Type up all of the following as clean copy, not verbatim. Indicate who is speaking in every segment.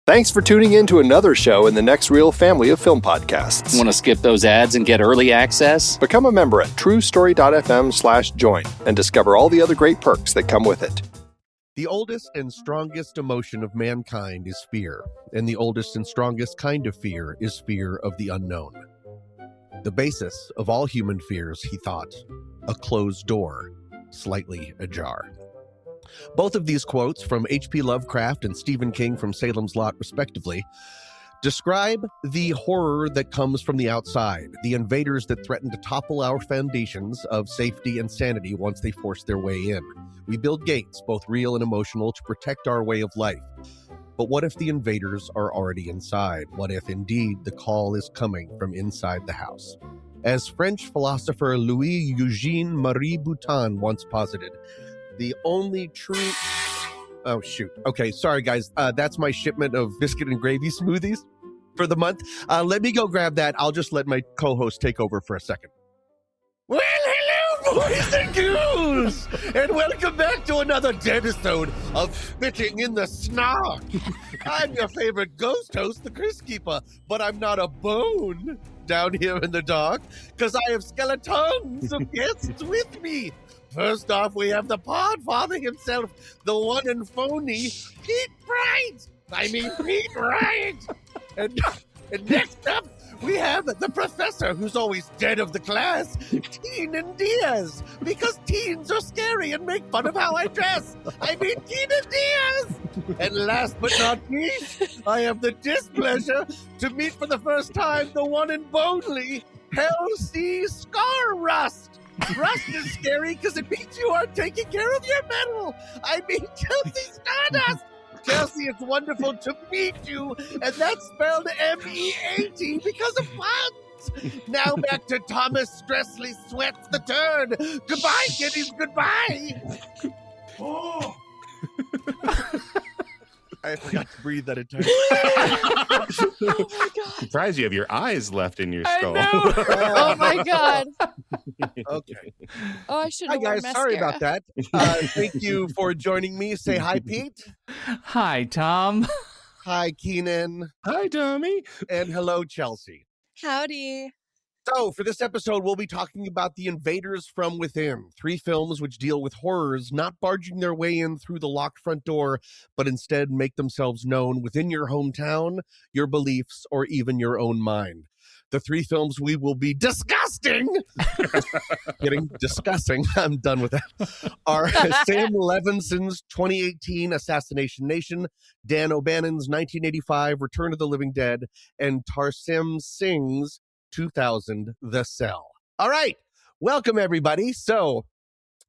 Speaker 1: Thanks for tuning in to another show in the next Reel family of film podcasts.
Speaker 2: Want to skip those ads and get early access?
Speaker 1: Become a member at truestory.fm/join and discover all the other great perks that come with it.
Speaker 3: The oldest and strongest emotion of mankind is fear, and the oldest and strongest kind of fear is fear of the unknown. The basis of all human fears, he thought, a closed door, slightly ajar. Both of these quotes from H.P. Lovecraft and Stephen King from Salem's Lot, respectively, describe the horror that comes from the outside, the invaders that threaten to topple our foundations of safety and sanity once they force their way in. We build gates, both real and emotional, to protect our way of life. But what if the invaders are already inside? What if, indeed, the call is coming from inside the house? As French philosopher Louis-Eugène Marie Boutin once posited, the only true... Oh, shoot. Okay, sorry, guys. That's my shipment of biscuit and gravy smoothies for the month. Let me go grab that. I'll just let my co-host take over for a second. Well, hello, boys and girls, and welcome back to another episode of Spitting in the Snark. I'm your favorite ghost host, the Chris Keeper, but I'm not a bone down here in the dark, because I have skeletons of guests with me. First off, we have the Podfather himself, the one and phony Pete Bright. Pete Bright. And next up, we have the professor who's always dead of the class, Teen Diaz, because teens are scary and make fun of how I dress. Teen Diaz. And last but not least, I have the displeasure to meet for the first time the one and only Hell C. Scar Rust. Rust is scary because it means you aren't taking care of your metal. Chelsea Stardust. Chelsea, it's wonderful to meet you, and that's spelled M-E-A-T because of puns. Now back to Thomas Stressley Sweats the Turd. Goodbye, kiddies, goodbye. Oh. I forgot to breathe that entire
Speaker 4: Oh my God.
Speaker 5: Surprised you have your eyes left in your skull.
Speaker 4: I know. Oh my God.
Speaker 3: Okay.
Speaker 4: Oh, I should
Speaker 3: Hi,
Speaker 4: have worn
Speaker 3: guys.
Speaker 4: mascara.
Speaker 3: Sorry about that. Thank you for joining me. Say hi, Pete.
Speaker 2: Hi, Tom.
Speaker 3: Hi, Keenan.
Speaker 5: Hi, Tommy.
Speaker 3: And hello, Chelsea.
Speaker 4: Howdy.
Speaker 3: So, for this episode, we'll be talking about The Invaders from Within, 3 films which deal with horrors not barging their way in through the locked front door, but instead make themselves known within your hometown, your beliefs, or even your own mind. The 3 films we will be discussing, I'm done with that, are Sam Levinson's 2018 Assassination Nation, Dan O'Bannon's 1985 Return of the Living Dead, and Tarsem Singh's 2000 The Cell. All right, welcome everybody. So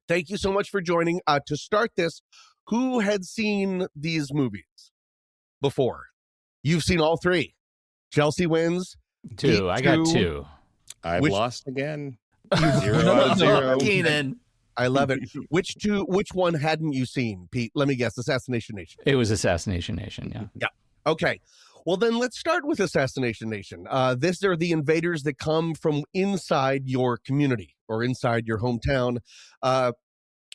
Speaker 3: thank you so much for joining. To start this, who had seen these movies before? You've seen all 3. Chelsea wins.
Speaker 2: 2. I got 2.
Speaker 5: I've lost again. 0 out of 0.
Speaker 2: Keenan.
Speaker 3: I love it. Which one hadn't you seen, Pete? Let me guess. Assassination Nation.
Speaker 2: It was Assassination Nation, yeah.
Speaker 3: Yeah. Okay. Well, then let's start with Assassination Nation. These are the invaders that come from inside your community or inside your hometown.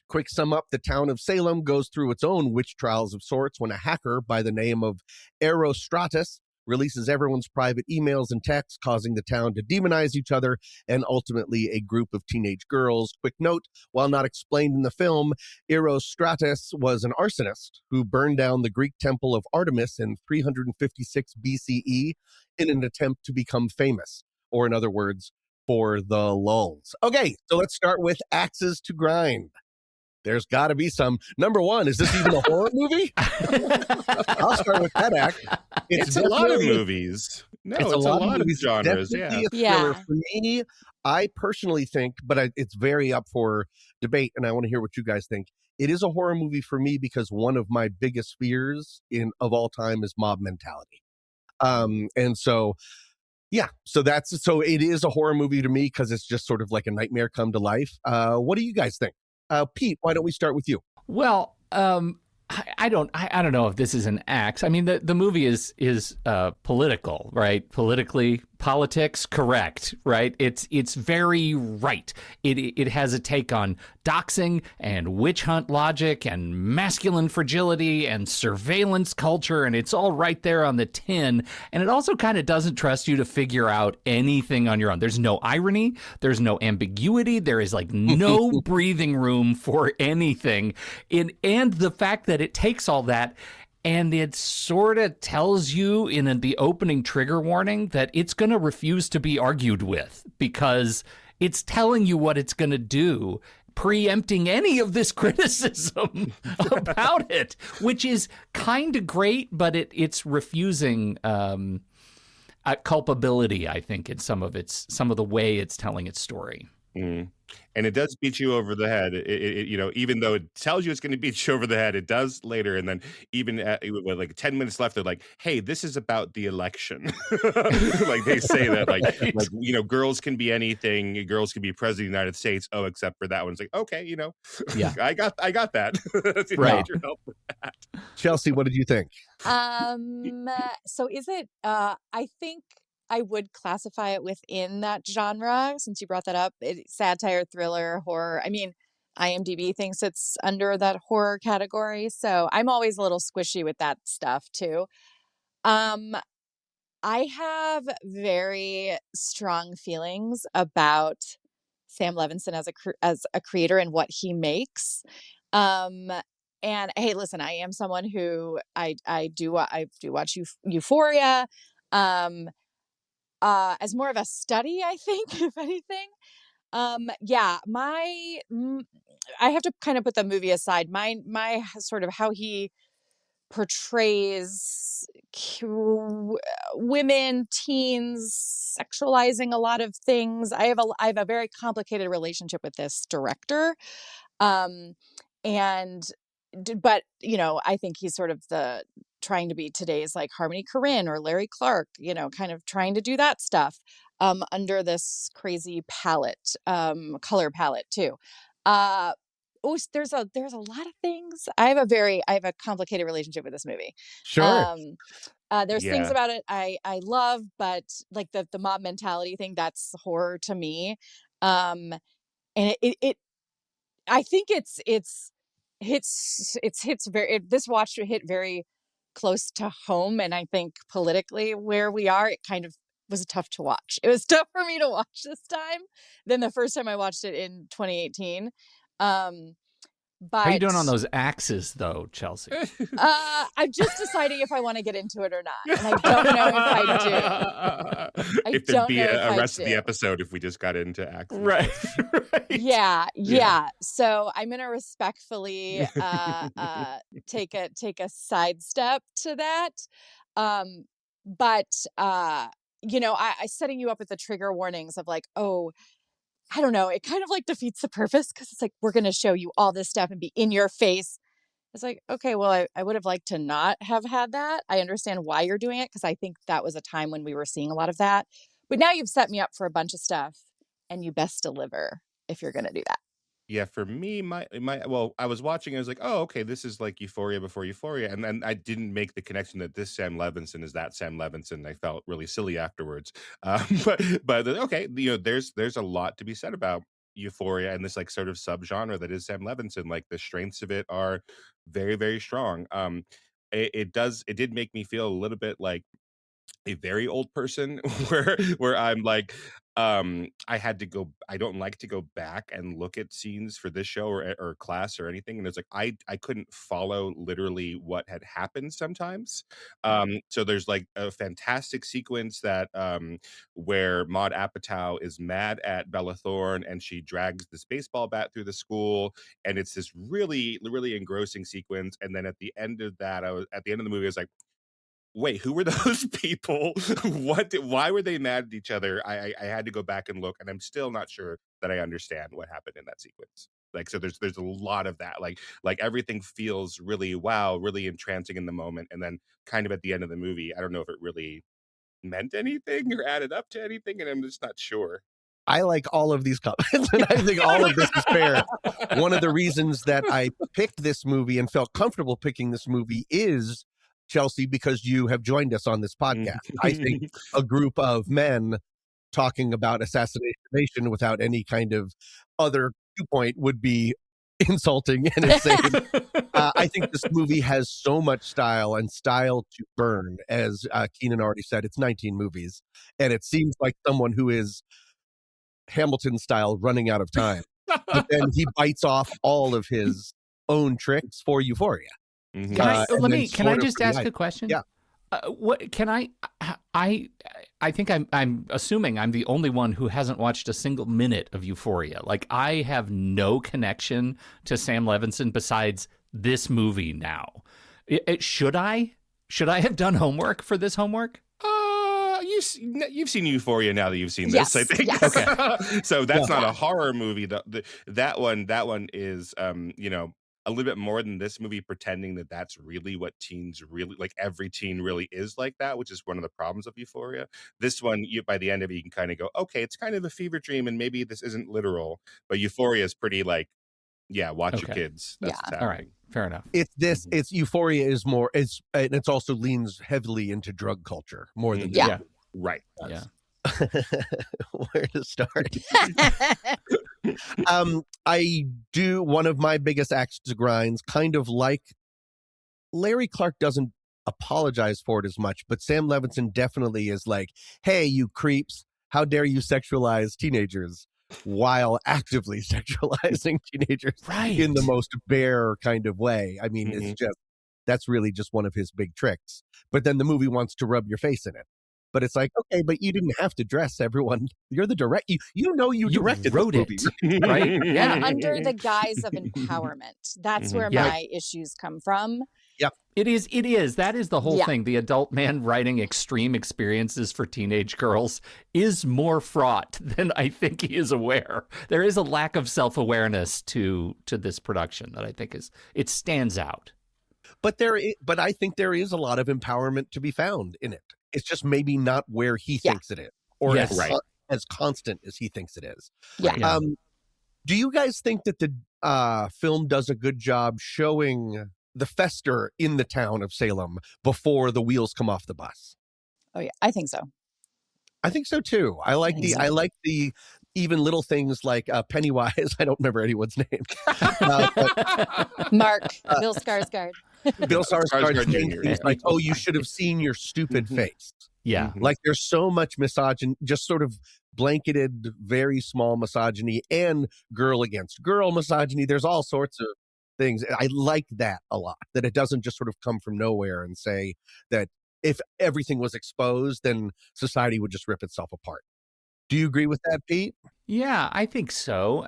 Speaker 3: Quick sum up, the town of Salem goes through its own witch trials of sorts when a hacker by the name of Erostratus releases everyone's private emails and texts, causing the town to demonize each other and ultimately a group of teenage girls. Quick note, while not explained in the film, Erostratus was an arsonist who burned down the Greek temple of Artemis in 356 BCE in an attempt to become famous, or in other words, for the lulz. Okay, so let's start with axes to grind. There's got to be some. Number one, is this even a horror movie? I'll start with that act.
Speaker 5: It's a lot of movies. No, it's a lot of genres.
Speaker 4: Yeah.
Speaker 3: For me, I personally think, but it's very up for debate, and I want to hear what you guys think. It is a horror movie for me because one of my biggest fears of all time is mob mentality. And so, yeah, so it is a horror movie to me because it's just sort of like a nightmare come to life. What do you guys think? Pete, why don't we start with you?
Speaker 2: Well, I don't know if this is an axe. I mean, the movie is political, right? Politically politics, correct, right? It's very right. It has a take on doxing and witch hunt logic and masculine fragility and surveillance culture, and it's all right there on the tin. And it also kind of doesn't trust you to figure out anything on your own. There's no irony, there's no ambiguity, there is like no breathing room for anything. And the fact that it takes all that and it sort of tells you in the opening trigger warning that it's going to refuse to be argued with because it's telling you what it's going to do, preempting any of this criticism about it, which is kind of great, but it's refusing culpability, I think, in some of the way it's telling its story.
Speaker 5: Mm. And it does beat you over the head. Even though it tells you it's going to beat you over the head, it does later. And then even with like 10 minutes left, they're like, "Hey, this is about the election." Like they say that, like girls can be anything. Girls can be president of the United States. Oh, except for that one. It's like, okay,
Speaker 2: yeah,
Speaker 5: I got that.
Speaker 2: Right.
Speaker 5: Your help with that.
Speaker 3: Chelsea, what did you think?
Speaker 4: So is it? I think I would classify it within that genre, since you brought that up. Satire, thriller, horror. I mean, IMDb thinks it's under that horror category, so I'm always a little squishy with that stuff too. I have very strong feelings about Sam Levinson as a creator and what he makes. And hey, listen, I am someone who I do watch Euphoria. As more of a study, I think, if anything. Yeah, I have to kind of put the movie aside. My sort of how he portrays women, teens, sexualizing a lot of things. I have a very complicated relationship with this director. But I think he's sort of trying to be today's like Harmony Korine or Larry Clark, kind of trying to do that stuff under this crazy palette, color palette too. There's a lot of things. I have a complicated relationship with this movie.
Speaker 3: Sure.
Speaker 4: There's things about it I love, but like the mob mentality thing, that's horror to me. And it I think this watch hit very close to home, and I think politically where we are, it kind of was tough to watch. It was tough for me to watch this time than the first time I watched it in 2018. But
Speaker 2: how are you doing on those axes, though, Chelsea?
Speaker 4: I'm just deciding if I want to get into it or not, and I don't know if I do.
Speaker 5: If there'd be a rest of the episode if we just got into axes.
Speaker 2: Right.
Speaker 4: Yeah. So I'm gonna respectfully take a sidestep to that. But I setting you up with the trigger warnings of like, oh, I don't know, it kind of like defeats the purpose, because it's like, we're going to show you all this stuff and be in your face. It's like, okay, well, I would have liked to not have had that. I understand why you're doing it, because I think that was a time when we were seeing a lot of that. But now you've set me up for a bunch of stuff, and you best deliver if you're going to do that.
Speaker 5: Yeah, for me, I was watching, I was like, oh, okay, this is like Euphoria before Euphoria. And then I didn't make the connection that this Sam Levinson is that Sam Levinson. I felt really silly afterwards. But okay, there's a lot to be said about Euphoria and this like sort of subgenre that is Sam Levinson. Like the strengths of it are very, very strong. It did make me feel a little bit like a very old person where I'm like, I don't like to go back and look at scenes for this show or class or anything. And it's like, I couldn't follow literally what had happened sometimes. So there's like a fantastic sequence that, where Maude Apatow is mad at Bella Thorne and she drags this baseball bat through the school. And it's this really, really engrossing sequence. And then at the end of the movie, I was like, wait, who were those people? Why were they mad at each other? I had to go back and look, and I'm still not sure that I understand what happened in that sequence. Like, so there's a lot of that. Like everything feels really really entrancing in the moment, and then kind of at the end of the movie, I don't know if it really meant anything or added up to anything, and I'm just not sure.
Speaker 3: I like all of these comments, and I think all of this is fair. One of the reasons that I picked this movie and felt comfortable picking this movie is Chelsea, because you have joined us on this podcast. I think a group of men talking about Assassination Nation without any kind of other viewpoint would be insulting and insane. I think this movie has so much style and style to burn. As Keenan already said, it's 19 movies, and it seems like someone who is Hamilton style running out of time. But then he bites off all of his own tricks for Euphoria.
Speaker 5: Mhm.
Speaker 2: Can I just ask a question?
Speaker 3: Yeah.
Speaker 2: What can I think I'm assuming I'm the only one who hasn't watched a single minute of Euphoria. Like, I have no connection to Sam Levinson besides this movie now. Should I have done homework for this homework?
Speaker 5: You've seen Euphoria now that you've seen this,
Speaker 4: Yes,
Speaker 5: I think.
Speaker 4: yes.
Speaker 2: Okay.
Speaker 5: So that's not a horror movie. That one is, a little bit more than this movie, pretending that that's really what teens really like. Every teen really is like that, which is one of the problems of Euphoria. This one, by the end of it, you can kind of go, okay, it's kind of a fever dream, and maybe this isn't literal. But Euphoria is pretty like, yeah, watch your kids. That's what's
Speaker 2: All right,
Speaker 5: happening.
Speaker 2: fair enough.
Speaker 3: It's Euphoria is more, and it's also leans heavily into drug culture more than
Speaker 4: Yeah.
Speaker 5: Right.
Speaker 2: Yeah.
Speaker 3: where to start. I do, one of my biggest axe to grinds, kind of like Larry Clark doesn't apologize for it as much, but Sam Levinson definitely is like, hey, you creeps, how dare you sexualize teenagers, while actively sexualizing teenagers
Speaker 2: Right.
Speaker 3: in the most bare kind of way. I mean,
Speaker 5: Mhm.
Speaker 3: it's just, that's really just one of his big tricks. But then the movie wants to rub your face in it. But it's like, okay, but you didn't have to dress everyone. You're the direct. You directed
Speaker 2: wrote
Speaker 3: this movie.
Speaker 2: it, right? Yeah.
Speaker 4: Under the guise of empowerment. That's where
Speaker 2: Yeah.
Speaker 4: my issues come from.
Speaker 2: It is. That is the whole
Speaker 4: Yeah.
Speaker 2: thing. The adult man writing extreme experiences for teenage girls is more fraught than I think he is aware. There is a lack of self-awareness to this production that I think it stands out.
Speaker 3: But I think there is a lot of empowerment to be found in it. It's just maybe not where he
Speaker 4: Yeah.
Speaker 3: thinks it is, or
Speaker 2: Yes.
Speaker 3: as constant as he thinks it is.
Speaker 4: Yeah.
Speaker 2: Yeah.
Speaker 3: Do you guys think that the film does a good job showing the fester in the town of Salem before the wheels come off the bus?
Speaker 4: Oh yeah, I think so.
Speaker 3: I think so too. I like
Speaker 4: think so.
Speaker 3: the even little things like Pennywise. I don't remember anyone's name. But
Speaker 4: Mark, Bill Skarsgård.
Speaker 3: Bill Skarsgård
Speaker 5: Skarsgård
Speaker 3: saying
Speaker 5: Jr.
Speaker 3: things like, "Oh, you should have seen your stupid face."
Speaker 2: Yeah.
Speaker 5: Mhm.
Speaker 3: Like, there's so much misogyny, just sort of blanketed, very small misogyny and girl against girl misogyny. There's all sorts of things. I like that a lot, that it doesn't just sort of come from nowhere and say that if everything was exposed, then society would just rip itself apart. Do you agree with that, Pete?
Speaker 2: Yeah, I think so.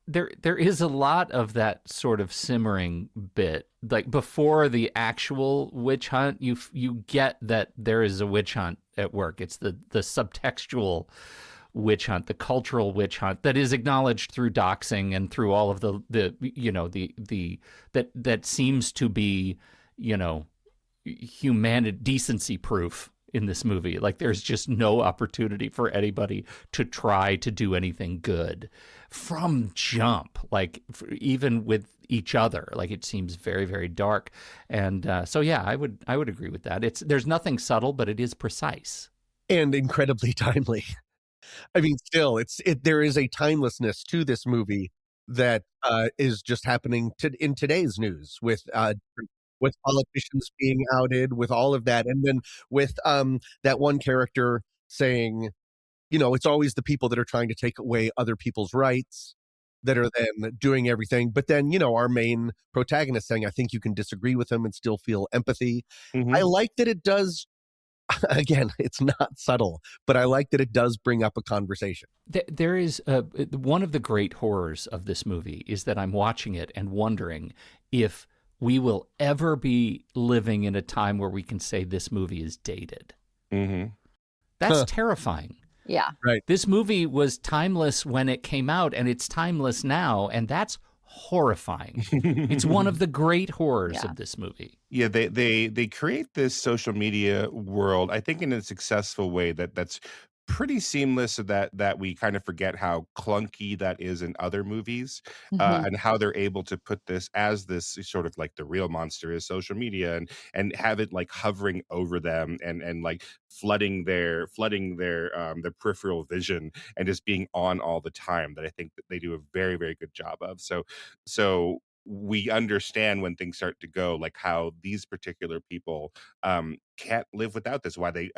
Speaker 2: There is a lot of that sort of simmering bit, like before the actual witch hunt. You get that there is a witch hunt at work. It's the subtextual witch hunt, the cultural witch hunt that is acknowledged through doxing and through all of the that seems to be, humanity, decency proof in this movie. Like, there's just no opportunity for anybody to try to do anything good from jump, like even with each other. Like, it seems very, very dark. And so yeah, I would agree with that. There's nothing subtle, but it is precise
Speaker 3: And incredibly timely. I mean, still, there is a timelessness to this movie that is just happening in today's news with politicians being outed, with all of that, and then with that one character saying, it's always the people that are trying to take away other people's rights that are then doing everything. But then, our main protagonist saying, I think you can disagree with him and still feel empathy.
Speaker 5: Mhm.
Speaker 3: I like that it does. Again, it's not subtle, but I like that it does bring up a conversation.
Speaker 2: There is one of the great horrors of this movie is that I'm watching it and wondering if we will ever be living in a time where we can say this movie is dated.
Speaker 5: Mhm.
Speaker 2: That's terrifying.
Speaker 4: Yeah.
Speaker 2: This movie was timeless when it came out, and it's timeless now, and that's horrifying. It's one of the great horrors
Speaker 4: Yeah.
Speaker 2: of this movie.
Speaker 5: Yeah, they create this social media world, I think, in a successful way that's pretty seamless that we kind of forget how clunky that is in other movies,
Speaker 4: Hmm.
Speaker 5: and how they're able to put this as this sort of like the real monster is social media, and have it like hovering over them, and like flooding their peripheral vision, and just being on all the time, that I think that they do a very, very good job of. So we understand when things start to go, like how these particular people can't live without this, why they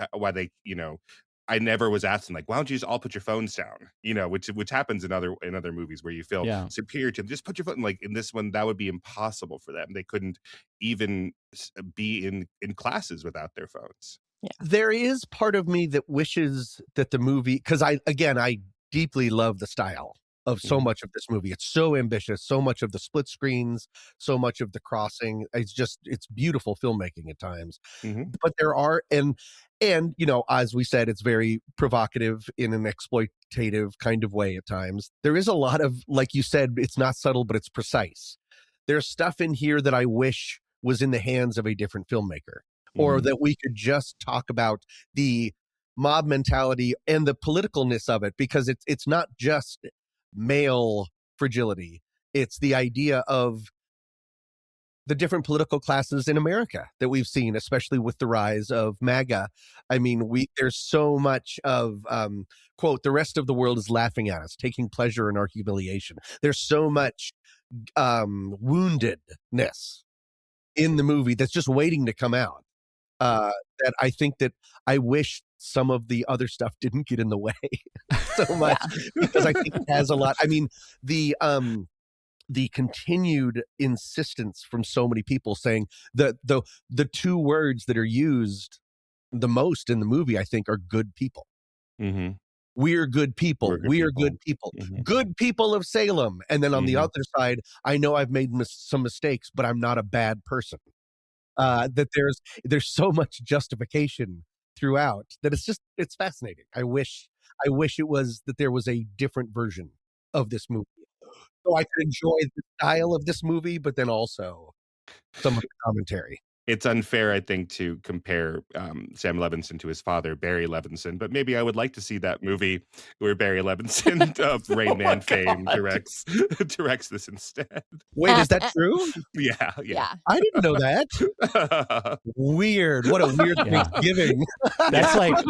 Speaker 5: I never was asking, like, why don't you just all put your phones down? Which happens in other movies where you feel
Speaker 2: Yeah.
Speaker 5: superior to them. Just put your phone. Like in this one, that would be impossible for them. They couldn't even be in classes without their phones.
Speaker 3: There is part of me that wishes that the movie, because I deeply love the style of so
Speaker 5: Mhm.
Speaker 3: much of this movie. It's so ambitious, so much of the split screens, so much of the crossing. It's beautiful filmmaking at times.
Speaker 5: Mhm.
Speaker 3: But there are, and as we said, it's very provocative in an exploitative kind of way at times. There is a lot of, like you said, it's not subtle, but it's precise. There's stuff in here that I wish was in the hands of a different filmmaker, or
Speaker 5: Mhm.
Speaker 3: that we could just talk about the mob mentality and the politicalness of it, because it's not just male fragility. It's the idea of the different political classes in America that we've seen, especially with the rise of MAGA. I mean, there's so much of quote, the rest of the world is laughing at us, taking pleasure in our humiliation. There's so much woundedness in the movie that's just waiting to come out. Uh, that I think that I wish some of the other stuff didn't get in the way so much,
Speaker 4: Yeah.
Speaker 3: because I think it has a lot. I mean, the continued insistence from so many people saying that the two words that are used the most in the movie, I think, are good people.
Speaker 5: Mhm.
Speaker 3: We're good
Speaker 5: We're
Speaker 3: people.
Speaker 5: good
Speaker 3: We're
Speaker 5: people.
Speaker 3: good people.
Speaker 5: Mhm.
Speaker 3: Good people of Salem. And then on the
Speaker 5: Mhm.
Speaker 3: other side, I know I've made some mistakes, but I'm not a bad person. That there's so much justification throughout that it's fascinating. I wish it was that there was a different version of this movie, so I could enjoy the style of this movie, but then also some of the commentary.
Speaker 5: It's unfair, I think, to compare Sam Levinson to his father, Barry Levinson, but maybe I would like to see that movie where Barry Levinson of
Speaker 2: Oh
Speaker 5: Rain
Speaker 2: my
Speaker 5: Man fame
Speaker 2: God.
Speaker 5: directs directs this instead.
Speaker 3: Wait, is that true?
Speaker 5: Yeah, yeah.
Speaker 4: Yeah.
Speaker 3: I didn't know that. Weird. What a weird
Speaker 2: Yeah.
Speaker 3: Thanksgiving.
Speaker 2: That's
Speaker 5: Yeah.
Speaker 2: like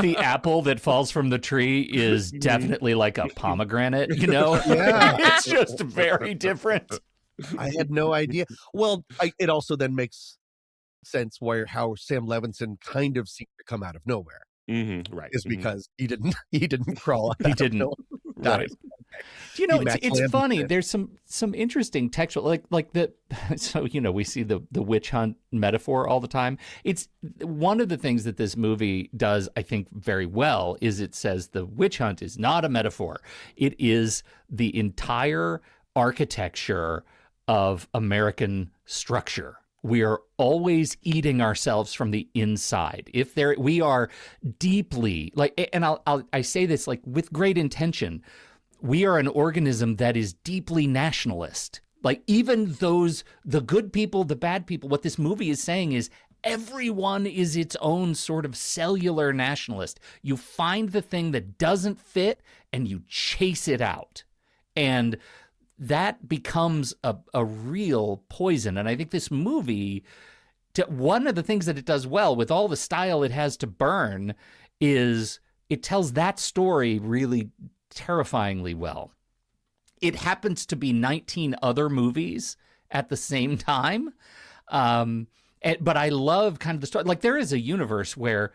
Speaker 2: the apple that falls from the tree is
Speaker 5: Mhm.
Speaker 2: definitely like a pomegranate, you know?
Speaker 3: Yeah.
Speaker 2: It's just very different.
Speaker 3: I had no idea. Well, it also then makes sense how Sam Levinson kind of seemed to come out of nowhere,
Speaker 5: Mhm, right.
Speaker 3: is
Speaker 5: Mhm.
Speaker 3: because he didn't crawl
Speaker 2: He
Speaker 3: out of
Speaker 2: didn't.
Speaker 3: nowhere. Got
Speaker 2: Right.
Speaker 3: it. Okay.
Speaker 2: You
Speaker 3: He
Speaker 2: know,
Speaker 3: Max
Speaker 2: it's
Speaker 3: Landis
Speaker 2: funny.
Speaker 3: did.
Speaker 2: There's some interesting textual, like the so we see the witch hunt metaphor all the time. It's one of the things that this movie does, I think, very well is it says the witch hunt is not a metaphor. It is the entire architecture of American structure. We are always eating ourselves from the inside. We are deeply and I say this like with great intention. We are an organism that is deeply nationalist. Like even the good people, the bad people, what this movie is saying is everyone is its own sort of cellular nationalist. You find the thing that doesn't fit and you chase it out. And that becomes a real poison. And I think this movie, one of the things that it does well with all the style it has to burn is it tells that story really terrifyingly well. It happens to be 19 other movies at the same time. But I love kind of the story. Like there is a universe where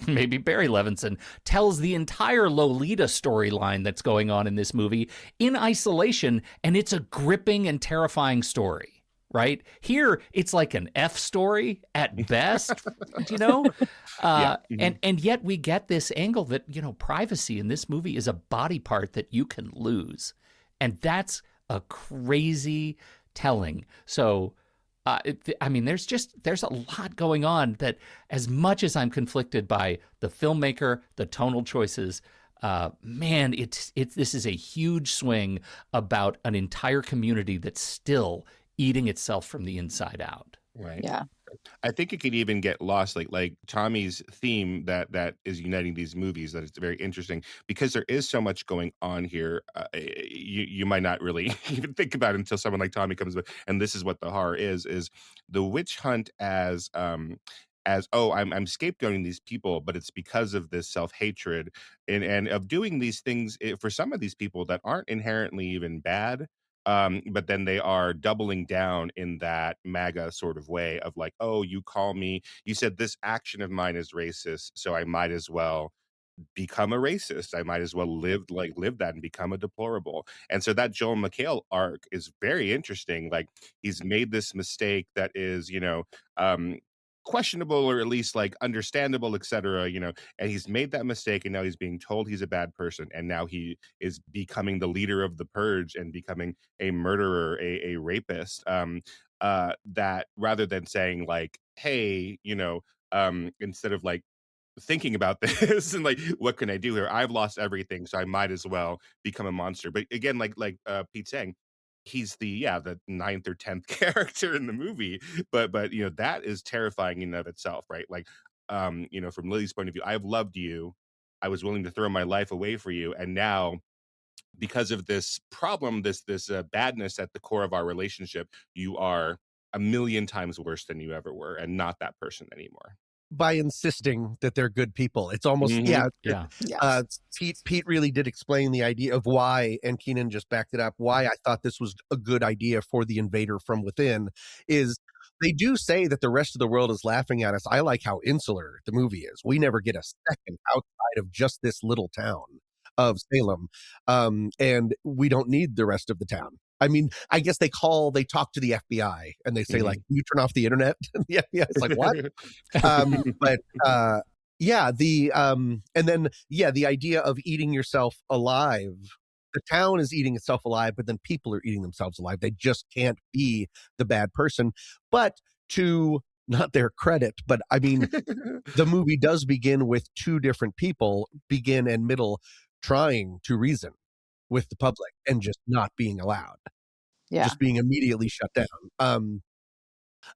Speaker 2: maybe Barry Levinson tells the entire Lolita storyline that's going on in this movie in isolation, and it's a gripping and terrifying story. Right here, it's like an F story at best, you know,
Speaker 5: Yeah. Mhm.
Speaker 2: and yet we get this angle that privacy in this movie is a body part that you can lose, and that's a crazy telling. So, I mean, there's a lot going on that, as much as I'm conflicted by the filmmaker, the tonal choices. Man, this is a huge swing about an entire community that's still eating itself from the inside out.
Speaker 5: Right.
Speaker 4: Yeah.
Speaker 5: I think it could even get lost, like Tommy's theme that is uniting these movies. That it's very interesting because there is so much going on here. You might not really even think about it until someone like Tommy comes with, and this is what the horror is the witch hunt as oh I'm scapegoating these people, but it's because of this self-hatred and of doing these things for some of these people that aren't inherently even bad, but then they are doubling down in that MAGA sort of way of like, oh, you said this action of mine is racist, so I might as well become a racist. I might as well live that and become a deplorable. And so that Joel McHale arc is very interesting. Like he's made this mistake that is, um questionable or at least like understandable, etc. And he's made that mistake and now he's being told he's a bad person. And now he is becoming the leader of the purge and becoming a murderer, a rapist. That rather than saying like, hey, instead of like thinking about this and like what can I do here, I've lost everything, so I might as well become a monster. But again, like Pete saying, he's the ninth or 10th character in the movie, but that is terrifying in and of itself, right? Like from Lily's point of view, I've loved you, I was willing to throw my life away for you, and now because of this problem, this badness at the core of our relationship, you are a million times worse than you ever were and not that person anymore.
Speaker 3: By insisting that they're good people. It's almost,
Speaker 2: Yeah.
Speaker 3: Pete really did explain the idea of why, and Keenan just backed it up, why I thought this was a good idea for the invader from within is they do say that the rest of the world is laughing at us. I like how insular the movie is. We never get a second outside of just this little town of Salem. And we don't need the rest of the town. I mean, I guess they talk to the FBI and they say like, you turn off the internet. And the FBI is like, what? The idea of eating yourself alive. The town is eating itself alive, but then people are eating themselves alive. They just can't be the bad person. But to not their credit, but I mean, the movie does begin with two different people, begin and middle, trying to reason with the public and just not being allowed.
Speaker 4: Yeah.
Speaker 3: Just being immediately shut down.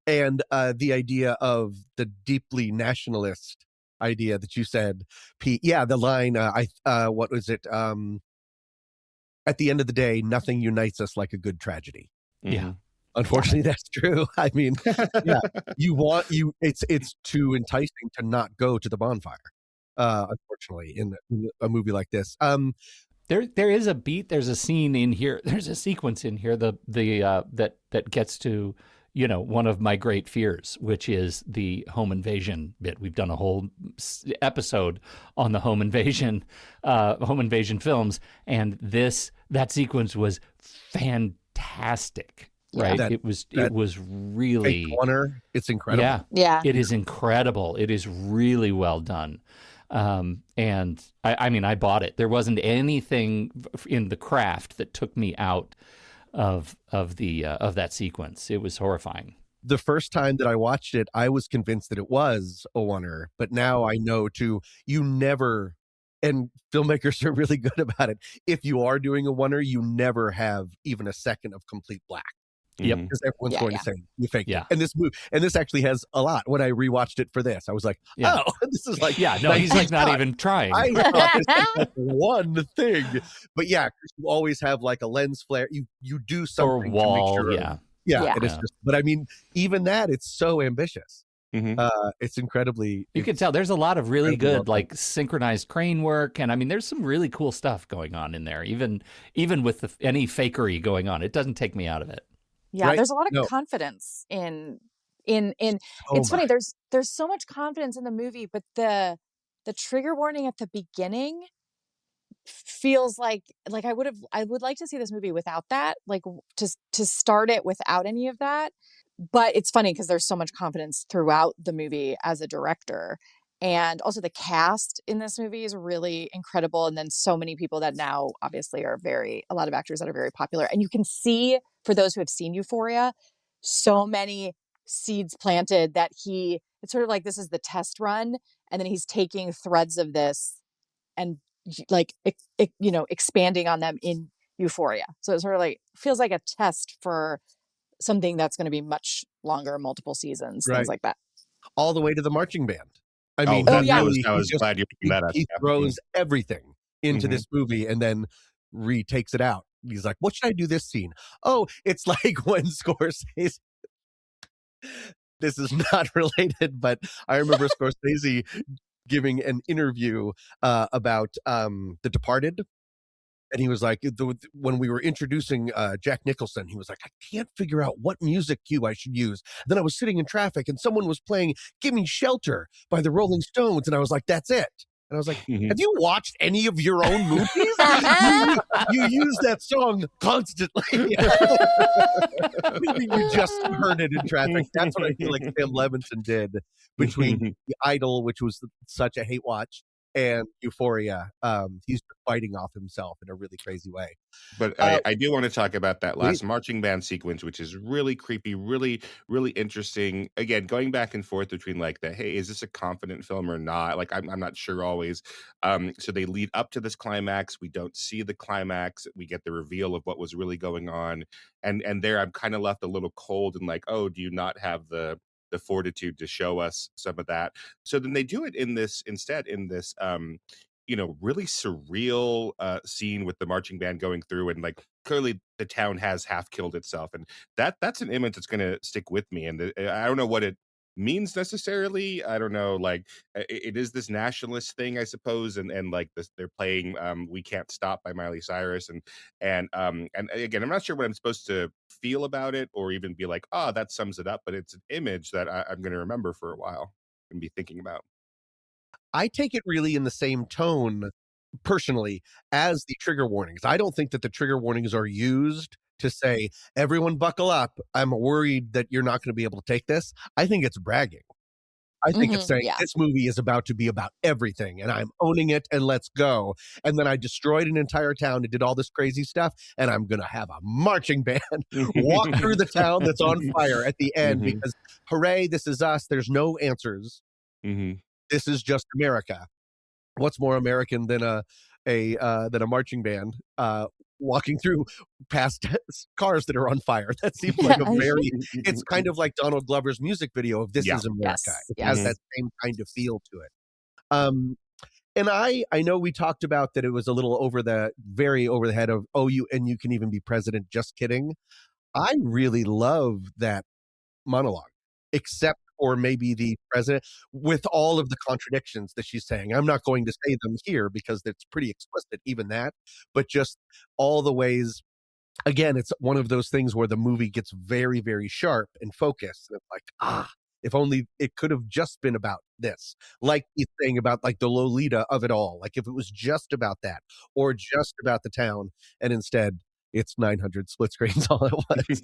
Speaker 3: And the idea of the deeply nationalist idea that you said, Pete. Yeah, the line, what was it? At the end of the day, nothing unites us like a good tragedy.
Speaker 2: Yeah.
Speaker 3: Unfortunately, that's true. I mean, yeah, it's too enticing to not go to the bonfire. Unfortunately, in a movie like this.
Speaker 2: There is a beat. There's a scene in here. There's a sequence in here. That gets to one of my great fears, which is the home invasion bit. We've done a whole episode on the home invasion films, and that sequence was fantastic. Right?
Speaker 3: Yeah,
Speaker 2: it was really
Speaker 3: corner. It's incredible.
Speaker 4: Yeah.
Speaker 2: It is incredible. It is really well done. And I mean, I bought it. There wasn't anything in the craft that took me out of that sequence. It was horrifying.
Speaker 3: The first time that I watched it, I was convinced that it was a oneer, but now I know you never, and filmmakers are really good about it. If you are doing a oneer, you never have even a second of complete black.
Speaker 2: Yep.
Speaker 3: Because everyone's going to say you faked
Speaker 2: Yeah.
Speaker 3: it. And this actually has a lot. When I rewatched it for this, I was like, oh, this is like,
Speaker 2: yeah, no, he's like not even trying.
Speaker 3: I thought this was like one thing, but yeah, you always have like a lens flare. You do something
Speaker 2: or wall,
Speaker 3: to make sure.
Speaker 4: Yeah.
Speaker 3: It is just. But I mean, even that, it's so ambitious. It's incredibly.
Speaker 2: You can tell there's a lot of really good like synchronized crane work, and I mean, there's some really cool stuff going on in there. Even with any fakery going on, it doesn't take me out of it.
Speaker 4: Yeah,
Speaker 3: Right?
Speaker 4: there's a lot of confidence in it's funny, there's so much confidence in the movie, but the trigger warning at the beginning feels like I would like to see this movie without that, like to start it without any of that. But it's funny because there's so much confidence throughout the movie as a director. And also the cast in this movie is really incredible. And then so many people that now obviously are a lot of actors that are very popular. And you can see, for those who have seen Euphoria, so many seeds planted that it's sort of like this is the test run. And then he's taking threads of this and like, expanding on them in Euphoria. So it sort of like feels like a test for something that's going to be much longer, multiple seasons, things
Speaker 3: Right.
Speaker 4: like that.
Speaker 3: All the way to the marching band. I
Speaker 5: Oh,
Speaker 3: mean,
Speaker 4: Oh,
Speaker 3: he
Speaker 4: yeah.
Speaker 5: I
Speaker 3: really,
Speaker 5: was glad you bring that up.
Speaker 3: he
Speaker 5: Yeah.
Speaker 3: throws everything into
Speaker 5: Mhm.
Speaker 3: this movie and then retakes it out. He's like, what should I do this scene? Oh, it's like when Scorsese, this is not related, but I remember Scorsese giving an interview about The Departed. And he was like, when we were introducing Jack Nicholson, he was like, I can't figure out what music cue I should use. Then I was sitting in traffic and someone was playing Give Me Shelter by the Rolling Stones. And I was like, that's it. And I was like, have you watched any of your own movies? you use that song constantly. Maybe you just heard it in traffic. That's what I feel like Sam Levinson did between The Idol, which was such a hate watch, and Euphoria. He's fighting off himself in a really crazy way.
Speaker 5: But I do want to talk about that last marching band sequence, which is really creepy, really, really interesting. Again, going back and forth between like the, hey, is this a confident film or not? Like, I'm not sure always. So they lead up to this climax. We don't see the climax. We get the reveal of what was really going on. And there I'm kind of left a little cold and like, oh, do you not have the fortitude to show us some of that? So then they do it in this instead in this really surreal scene with the marching band going through, and like clearly the town has half killed itself, and that's an image that's going to stick with me. And I don't know what it means necessarily. I don't know, like it is this nationalist thing, I suppose, and like this, they're playing "We Can't Stop" by Miley Cyrus, and again, I'm not sure what I'm supposed to feel about it, or even be like, oh, that sums it up. But it's an image that I'm going to remember for a while and be thinking about.
Speaker 3: I take it really in the same tone, personally, as the trigger warnings. I don't think that the trigger warnings are used to say, everyone buckle up. I'm worried that you're not going to be able to take this. I think it's bragging. I think it's saying,
Speaker 4: Yeah.
Speaker 3: this movie is about to be about everything, and I'm owning it, and let's go. And then I destroyed an entire town and did all this crazy stuff, and I'm going to have a marching band walk through the town that's on fire at the end because, hooray, this is us. There's no answers. This is just America. What's more American than a marching band walking through past cars that are on fire? That seems like a very. It's kind of like Donald Glover's music video of "This Is America."
Speaker 4: Yes,
Speaker 3: It has that same kind of feel to it. And I know we talked about that it was a little very over the head of, oh, you can even be president. Just kidding. I really love that monologue, except for maybe the president, with all of the contradictions that she's saying. I'm not going to say them here because it's pretty explicit, even that, but just all the ways. Again, it's one of those things where the movie gets very, very sharp and focused. And it's like, if only it could have just been about this. Like he's saying about like the Lolita of it all. Like if it was just about that or just about the town, and instead it's 900 split screens all at once.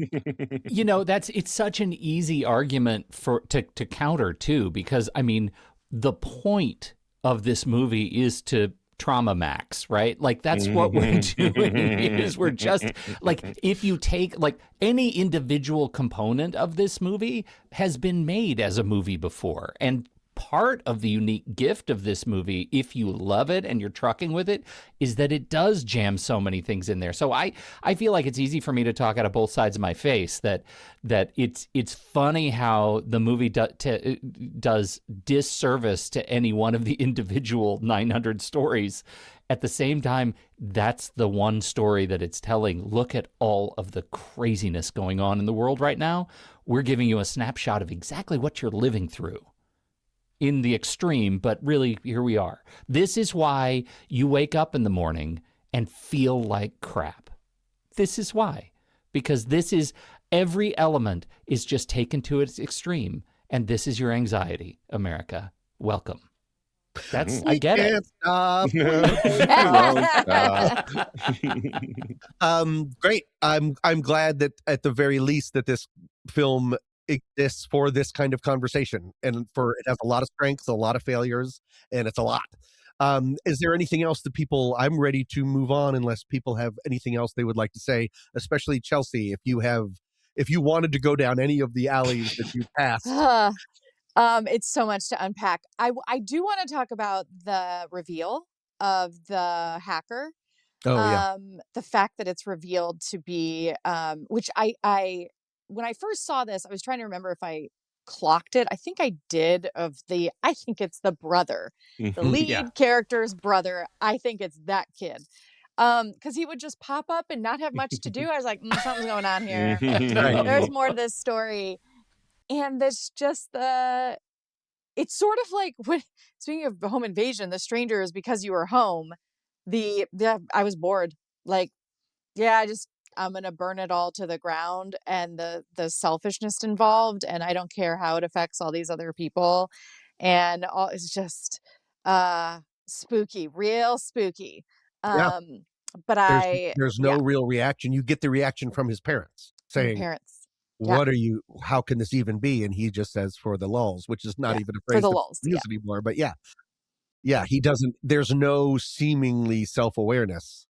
Speaker 2: It's such an easy argument to counter too, because I mean, the point of this movie is to trauma max, right? Like that's what we're doing is we're just like, if you take like any individual component of this movie has been made as a movie before, and part of the unique gift of this movie, if you love it and you're trucking with it, is that it does jam so many things in there. So I feel like it's easy for me to talk out of both sides of my face that it's funny how the movie does disservice to any one of the individual 900 stories. At the same time, that's the one story that it's telling. Look at all of the craziness going on in the world right now. We're giving you a snapshot of exactly what you're living through. In the extreme, but really, here we are. This is why you wake up in the morning and feel like crap. This is why. Because this is, every element is just taken to its extreme. And this is your anxiety, America. Welcome. I get it.
Speaker 3: Stop. Great. I'm glad that at the very least that this film exists for this kind of conversation, and it has a lot of strengths, a lot of failures, and it's a lot. Is there anything else that I'm ready to move on unless people have anything else they would like to say, especially Chelsea, if you wanted to go down any of the alleys that you passed.
Speaker 4: It's so much to unpack. I do want to talk about the reveal of the hacker.
Speaker 3: Oh yeah.
Speaker 4: The fact that it's revealed to be, which I when I first saw this, I was trying to remember if I clocked it. I think I did. I think it's the brother, the lead
Speaker 2: Yeah.
Speaker 4: character's brother. I think it's that kid. Because he would just pop up and not have much to do. I was like, something's going on here. There's more to this story. And there's just it's sort of like when, speaking of home invasion, the stranger is because you were home. I was bored. Like, yeah, I'm gonna burn it all to the ground, and the selfishness involved, and I don't care how it affects all these other people, and all it's just spooky, real spooky.
Speaker 3: Yeah.
Speaker 4: But
Speaker 3: There's no real reaction. You get the reaction from his parents saying,
Speaker 4: parents.
Speaker 3: what are you, how can this even be? And he just says, for the lulls, which is not even a
Speaker 4: For
Speaker 3: phrase
Speaker 4: the
Speaker 3: that
Speaker 4: lulls,
Speaker 3: we use anymore. But yeah, he doesn't, there's no seemingly self-awareness.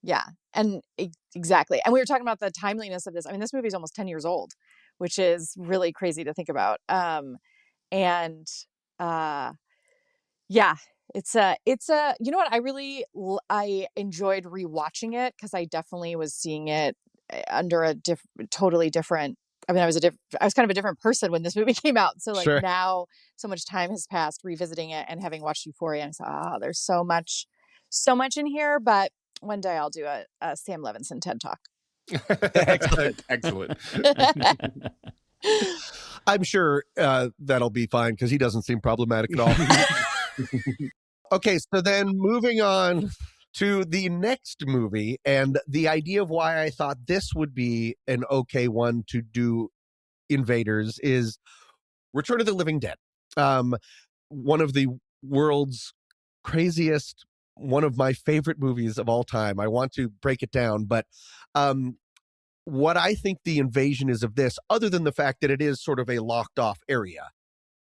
Speaker 4: Yeah, and exactly. And we were talking about the timeliness of this. I mean, this movie is almost 10 years old, which is really crazy to think about. And yeah, it's a, you know what? I enjoyed rewatching it because I definitely was seeing it under a totally different. I mean, I was kind of a different person when this movie came out. So like
Speaker 3: Sure.
Speaker 4: now so much time has passed revisiting it and having watched Euphoria, and so, there's so much in here, but one day I'll do a Sam Levinson TED Talk.
Speaker 5: Excellent.
Speaker 3: I'm sure that'll be fine because he doesn't seem problematic at all. Okay, so then moving on to the next movie, and the idea of why I thought this would be an okay one to do Invaders is Return of the Living Dead. One of the world's craziest, one of my favorite movies of all time. I want to break it down, but what I think the invasion is of this, other than the fact that it is sort of a locked off area,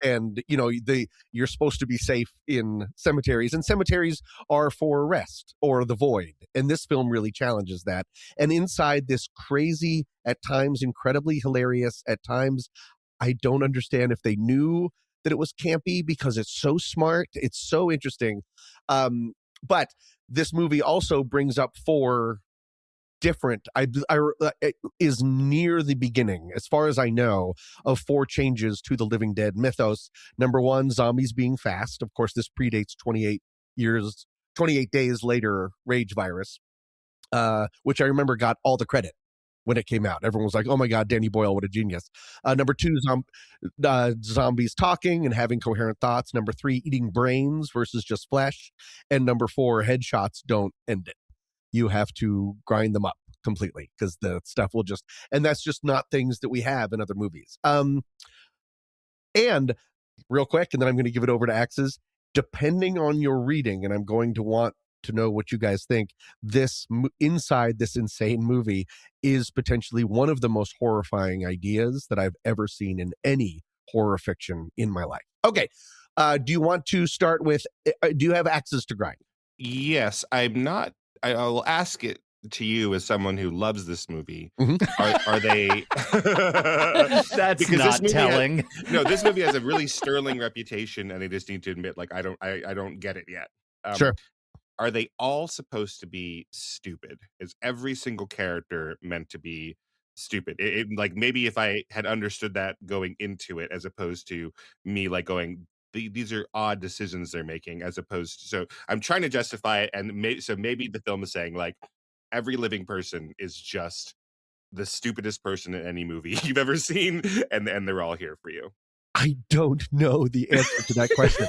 Speaker 3: and you're supposed to be safe in cemeteries, and cemeteries are for rest or the void, and this film really challenges that. And inside this crazy, at times incredibly hilarious, at times I don't understand if they knew that it was campy because it's so smart, it's so interesting. But this movie also brings up four different, is near the beginning, as far as I know, of four changes to the Living Dead mythos. Number one, zombies being fast. Of course, this predates 28 days later Rage virus, which I remember got all the credit when it came out. Everyone was like, oh my God, Danny Boyle, what a genius. Number two, zombies talking and having coherent thoughts. Number three, eating brains versus just flesh. And number four, headshots don't end it. You have to grind them up completely because the stuff will just, and that's just not things that we have in other movies. And real quick, and then I'm going to give it over to Axes, depending on your reading, and I'm going to want to know what you guys think, this inside this insane movie is potentially one of the most horrifying ideas that I've ever seen in any horror fiction in my life. Okay. Do you want to start with, do you have Axes to grind?
Speaker 5: Yes, I'm not. I will ask it to you as someone who loves this movie.
Speaker 3: Mm-hmm.
Speaker 5: Are they?
Speaker 2: That's
Speaker 5: because
Speaker 2: not telling.
Speaker 5: No, this movie has a really sterling reputation, and they just need to admit, like, I don't get it yet.
Speaker 3: Sure.
Speaker 5: Are they all supposed to be stupid? Is every single character meant to be stupid? Like, maybe if I had understood that going into it, as opposed to me like going, these are odd decisions they're making, as opposed to, so I'm trying to justify it, and maybe the film is saying like every living person is just the stupidest person in any movie you've ever seen, and they're all here for you.
Speaker 3: I don't know the answer to that question.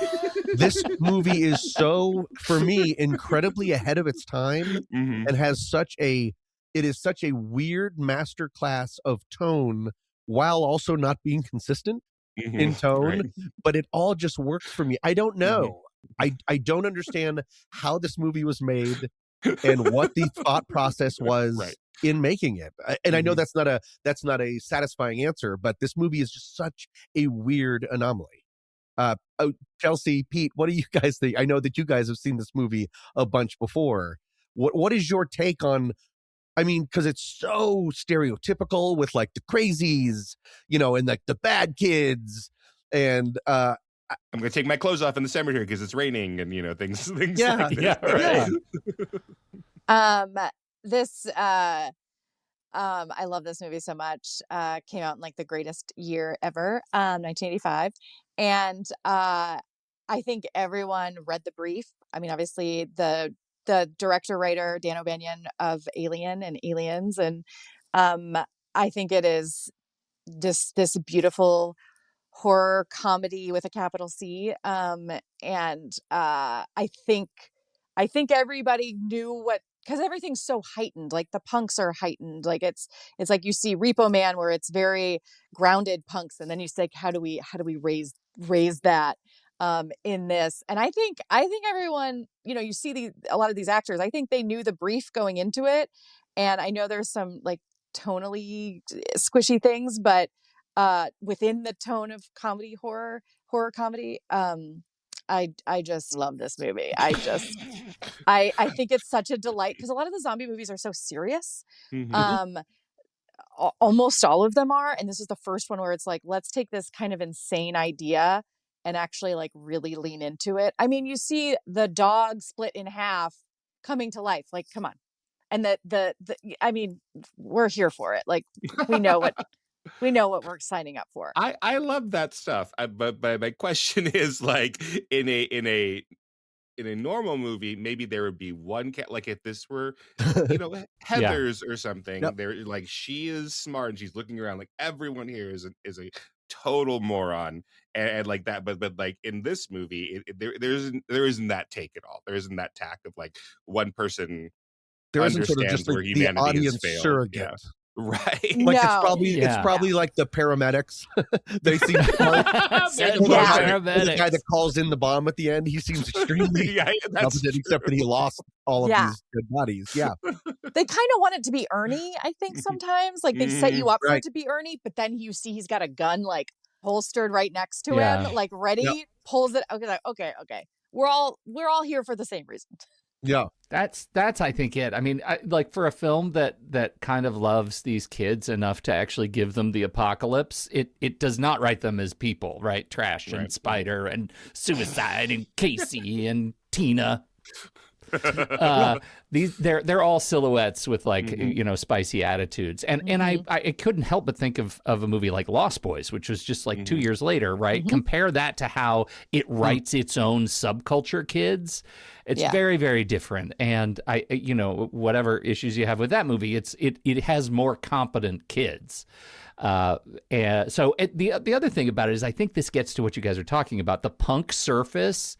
Speaker 3: This movie is so, for me, incredibly ahead of its time, and has it is such a weird masterclass of tone while also not being consistent in tone, right. But it all just works for me. I don't know. I don't understand how this movie was made and what the thought process was in making it. And I know that's not a satisfying answer, but this movie is just such a weird anomaly. Chelsea, Pete, what do you guys think? I know that you guys have seen this movie a bunch before. What is your take on, I mean, because it's so stereotypical with like the crazies, and like the bad kids, and I'm
Speaker 5: gonna take my clothes off in the cemetery because it's raining, and things
Speaker 3: yeah,
Speaker 5: like
Speaker 3: yeah,
Speaker 5: right.
Speaker 4: This I love this movie so much. Came out in like the greatest year ever, 1985. And I think everyone read the brief. I mean, obviously the director writer Dan O'Bannon of Alien and Aliens, and um, I think it is this beautiful horror comedy with a capital C. And I think everybody knew what, because everything's so heightened. Like the punks are heightened. Like it's like you see Repo Man where it's very grounded punks, and then you say, how do we raise that in this? And I think everyone, you know, you see a lot of these actors, I think they knew the brief going into it. And I know there's some like tonally squishy things, but within the tone of horror comedy, I just love this movie. I think it's such a delight, because a lot of the zombie movies are so serious.
Speaker 5: Mhm.
Speaker 4: Almost all of them are, and this is the first one where it's like, let's take this kind of insane idea and actually like really lean into it. I mean, you see the dog split in half coming to life. Like, come on. And I mean, we're here for it. Like, we know what we're signing up for.
Speaker 5: I love that stuff. But my question is, like, in a normal movie, maybe there would be one cat. Like if this were, Heather's or something.
Speaker 3: Yep.
Speaker 5: They're like, she is smart and she's looking around like everyone here is a total moron and like that. But like in this movie, there isn't that take at all. There isn't that tack of like one person
Speaker 3: There isn't sort of
Speaker 5: understands
Speaker 3: just like
Speaker 5: where
Speaker 3: the
Speaker 5: humanity has
Speaker 3: audience
Speaker 5: failed.
Speaker 3: surrogate.
Speaker 5: Yeah. Right.
Speaker 3: Like
Speaker 4: No.
Speaker 3: it's probably like the paramedics. They seem
Speaker 2: Said
Speaker 3: the
Speaker 2: paramedics.
Speaker 3: guy that calls in the bomb at the end. He seems extremely competent, except that he lost all of these dead bodies. Yeah,
Speaker 4: they kind of want it to be Ernie. I think sometimes like they set you up for
Speaker 3: Right.
Speaker 4: it to be Ernie, but then you see he's got a gun like holstered right next to
Speaker 2: Yeah.
Speaker 4: him, like ready.
Speaker 3: Yep.
Speaker 4: Pulls it. Okay, like, okay. We're all here for the same reason.
Speaker 3: yeah.
Speaker 2: That's I think it. I mean, like for a film that kind of loves these kids enough to actually give them the apocalypse, it does not write them as people, right? Trash and
Speaker 5: Right.
Speaker 2: Spider and Suicide and Casey and Tina. They're all silhouettes with like spicy attitudes, and I couldn't help but think of a movie like Lost Boys, which was just like 2 years later, right? Compare that to how it writes its own subculture kids. It's very, very different, and whatever issues you have with that movie, it has more competent kids. And so the other thing about it is, I think this gets to what you guys are talking about. The punk surface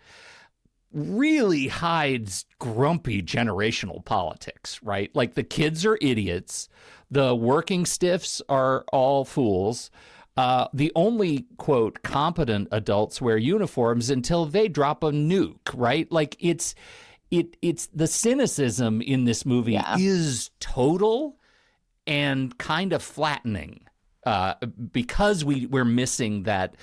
Speaker 2: really hides grumpy generational politics, right? Like the kids are idiots. The working stiffs are all fools. The only, quote, competent adults wear uniforms until they drop a nuke, right? Like it's the cynicism in this movie is total and kind of flattening. Because we're missing that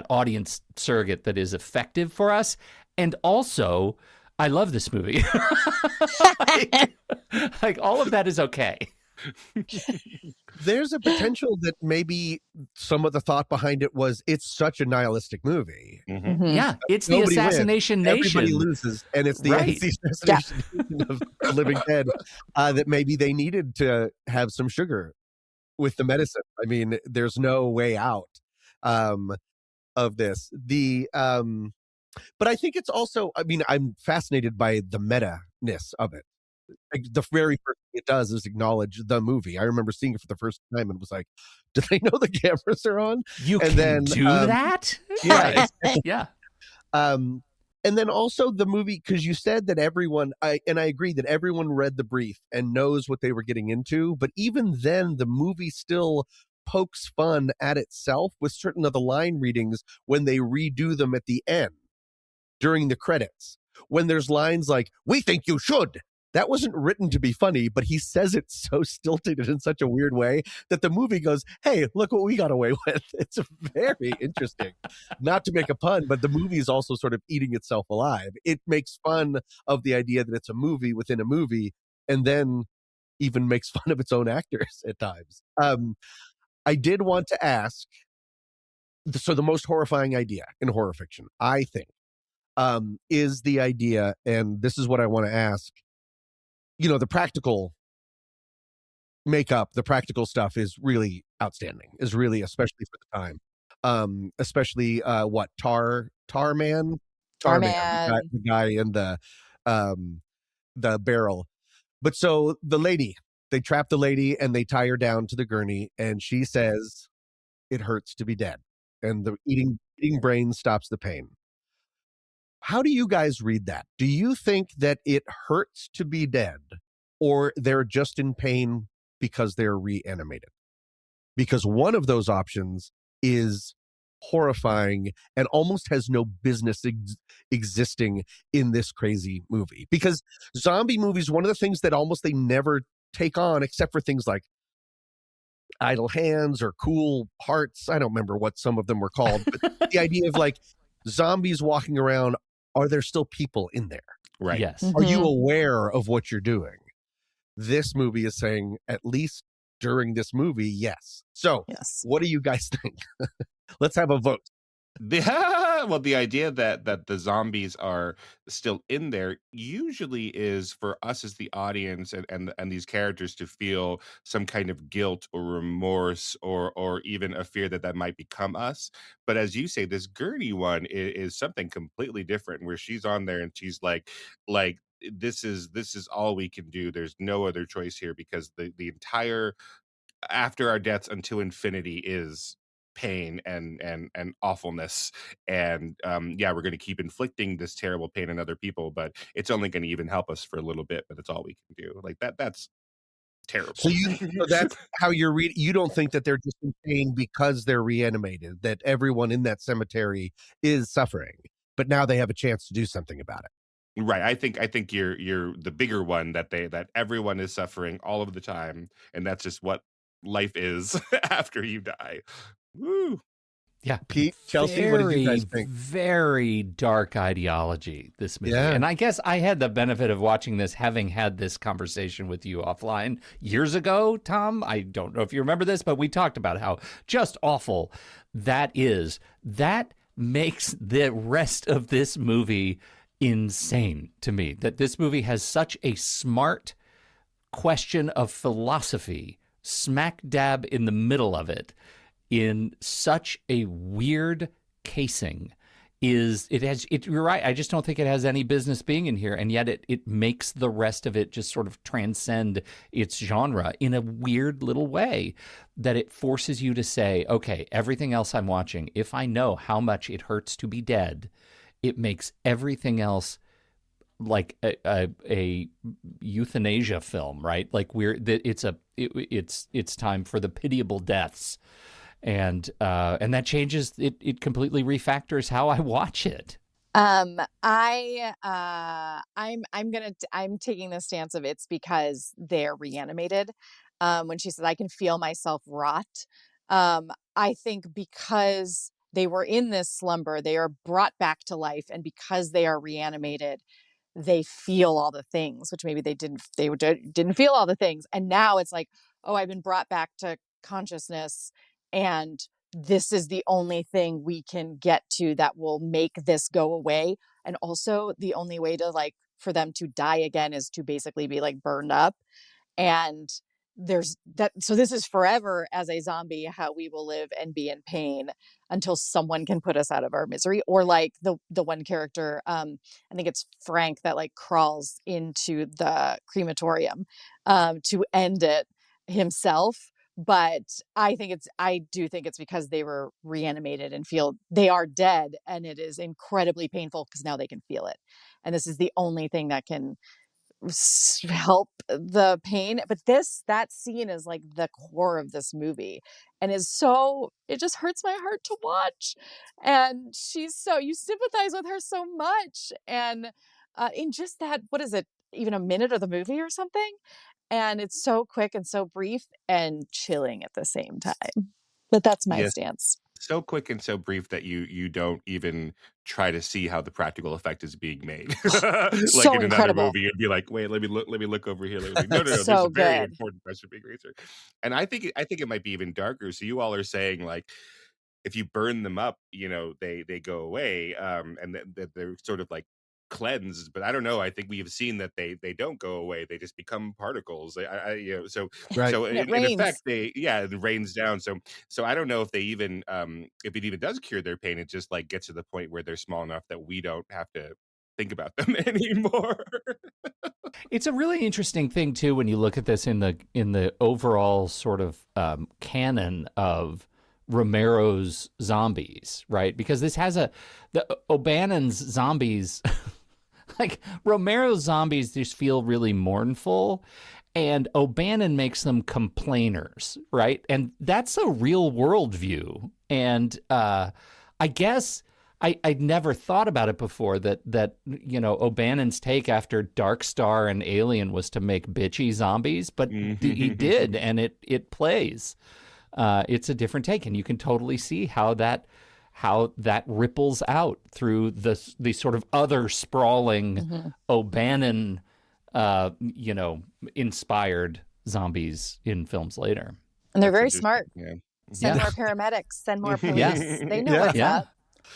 Speaker 2: audience surrogate that is effective for us, and also I love this movie. like all of that is okay.
Speaker 3: There's a potential that maybe some of the thought behind it was it's such a nihilistic movie.
Speaker 2: Yeah, it's the
Speaker 3: Nobody
Speaker 2: Assassination
Speaker 3: wins.
Speaker 2: Nation.
Speaker 3: Everybody loses, and it's the
Speaker 2: Right.
Speaker 3: Assassination Nation of the Living Dead that maybe they needed to have some sugar with the medicine. I mean, there's no way out of this. But I think it's also, I mean, I'm fascinated by the meta-ness of it. Like, the very first thing it does is acknowledge the movie. I remember seeing it for the first time and was like, do they know the cameras are on?
Speaker 2: You
Speaker 3: And
Speaker 2: can
Speaker 3: then,
Speaker 2: do that?
Speaker 3: Yeah.
Speaker 2: Yeah.
Speaker 3: And then also the movie, because you said that everyone, I agree that everyone read the brief and knows what they were getting into. But even then, the movie still pokes fun at itself with certain of the line readings when they redo them at the end during the credits. When there's lines like, "We think you should." That wasn't written to be funny, but he says it so stilted and in such a weird way that the movie goes, "Hey, look what we got away with." It's very interesting. Not to make a pun, but the movie is also sort of eating itself alive. It makes fun of the idea that it's a movie within a movie, and then even makes fun of its own actors at times. I did want to ask, so the most horrifying idea in horror fiction, I think, is the idea, and this is what I want to ask, the practical makeup, the practical stuff is really outstanding. Is really, especially for the time. Especially what Tarman,
Speaker 4: Tarman.
Speaker 3: the guy in the barrel. But so the lady, they trap the lady and they tie her down to the gurney, and she says it hurts to be dead, and the eating brain stops the pain. How do you guys read that? Do you think that it hurts to be dead, or they're just in pain because they're reanimated? Because one of those options is horrifying and almost has no business existing in this crazy movie. Because zombie movies, one of the things that almost they never take on, except for things like Idle Hands or Cool Hearts. I don't remember what some of them were called, but the idea of like zombies walking around, are there still people in there?
Speaker 5: Right.
Speaker 2: Yes.
Speaker 3: Are you aware of what you're doing? This movie is saying, at least during this movie, yes. So
Speaker 4: Yes.
Speaker 3: what do you guys think? Let's have a vote.
Speaker 5: The idea that the zombies are still in there usually is for us as the audience and these characters to feel some kind of guilt or remorse or even a fear that might become us. But as you say, this gurney one is something completely different, where she's on there and she's like this is all we can do. There's no other choice here, because the entire after our deaths until infinity is pain and awfulness, and yeah, we're going to keep inflicting this terrible pain on other people, but it's only going to even help us for a little bit, but it's all we can do. Like that's terrible.
Speaker 3: So that's how you're reading. You don't think that they're just in pain because they're reanimated, that everyone in that cemetery is suffering, but now they have a chance to do something about it.
Speaker 5: Right. I think you're the bigger one, that everyone is suffering all of the time, and that's just what life is after you die. Woo.
Speaker 2: Yeah.
Speaker 3: Pete, Chelsea, what did you guys think?
Speaker 2: Very dark ideology, this movie.
Speaker 3: Yeah.
Speaker 2: And I guess I had the benefit of watching this, having had this conversation with you offline years ago, Tom. I don't know if you remember this, but we talked about how just awful that is. That makes the rest of this movie insane to me, that this movie has such a smart question of philosophy smack dab in the middle of it, in such a weird casing. You're right, I just don't think it has any business being in here, and yet it makes the rest of it just sort of transcend its genre in a weird little way, that it forces you to say, okay, everything else I'm watching, if I know how much it hurts to be dead, it makes everything else like a euthanasia film, right? Like it's time for the pitiable deaths, and that changes it. It completely refactors how I watch it.
Speaker 4: I'm taking the stance of it's because they're reanimated. When she says I can feel myself rot, I think because they were in this slumber, they are brought back to life, and because they are reanimated, they feel all the things, which maybe they didn't feel all the things. And now it's like, oh, I've been brought back to consciousness, and this is the only thing we can get to that will make this go away. And also the only way to like for them to die again is to basically be like burned up. And there's that, so this is forever as a zombie how we will live and be in pain until someone can put us out of our misery. Or like the one character, I think it's Frank, that like crawls into the crematorium to end it himself. But I do think it's because they were reanimated and feel they are dead, and it is incredibly painful because now they can feel it, and this is the only thing that can help the pain. But that scene is like the core of this movie, and it just hurts my heart to watch. And you sympathize with her so much, and in just that, what is it, even a minute of the movie or something, and it's so quick and so brief and chilling at the same time. But that's my
Speaker 5: Yes.
Speaker 4: stance.
Speaker 5: So quick and so brief that you don't even try to see how the practical effect is being made. Like
Speaker 4: So
Speaker 5: in another
Speaker 4: incredible.
Speaker 5: movie, you'd be like, "Wait, let me look over here." No. There's
Speaker 4: So
Speaker 5: a very
Speaker 4: good.
Speaker 5: important question being raised here, and I think it might be even darker. So you all are saying like, if you burn them up, they go away, and they're sort of like cleansed, but I don't know. I think we have seen that they don't go away. They just become particles. So
Speaker 3: Right.
Speaker 5: so
Speaker 4: And it
Speaker 5: in effect,
Speaker 4: rains.
Speaker 5: it rains down. So I don't know if they even if it even does cure their pain. It just like gets to the point where they're small enough that we don't have to think about them anymore.
Speaker 2: It's a really interesting thing too when you look at this in the overall sort of canon of Romero's zombies, right? Because this has the O'Bannon's zombies, like Romero's zombies just feel really mournful, and O'Bannon makes them complainers, right? And that's a real world view. And I guess I'd never thought about it before that O'Bannon's take after Dark Star and Alien was to make bitchy zombies, but he did, and it plays. It's a different take, and you can totally see how that ripples out through the sort of other sprawling O'Bannon, inspired zombies in films later.
Speaker 4: And they're very smart.
Speaker 5: Yeah.
Speaker 4: Send more paramedics, send more police. They know what's up.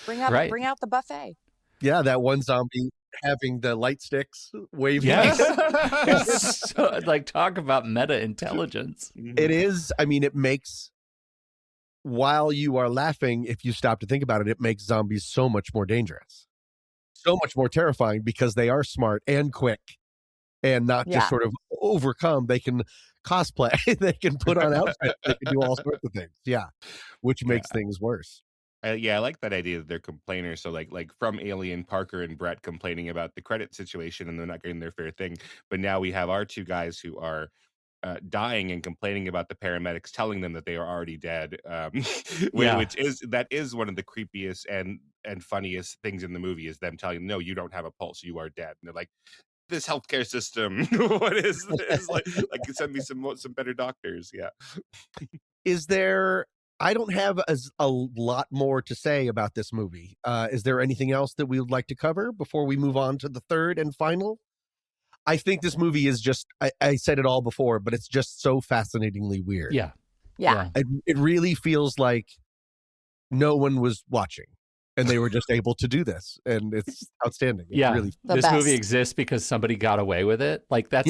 Speaker 4: Bring out the buffet.
Speaker 3: Yeah, that one zombie having the light sticks waving.
Speaker 2: Yes. So, like, talk about meta intelligence.
Speaker 3: It is. I mean, it makes, while you are laughing, if you stop to think about it, it makes zombies so much more dangerous, so much more terrifying, because they are smart and quick and not just sort of overcome. They can cosplay, they can put on outfits, they can do all sorts of things. Yeah, which makes things worse.
Speaker 5: I like that idea that they're complainers. So like from Alien, Parker and Brett complaining about the credit situation and they're not getting their fair thing. But now we have our two guys who are dying and complaining about the paramedics telling them that they are already dead, which is one of the creepiest and funniest things in the movie, is them telling them, no, you don't have a pulse, you are dead. And they're like, this healthcare system, what is this? like send me some better doctors. Yeah.
Speaker 3: Is there, I don't have a lot more to say about this movie. Is there anything else that we would like to cover before we move on to the third and final? I think this movie is just, I said it all before, but it's just so fascinatingly weird.
Speaker 2: Yeah.
Speaker 3: It really feels like no one was watching and they were just able to do this. And it's outstanding. It's really
Speaker 2: this movie exists because somebody got away with it. Like that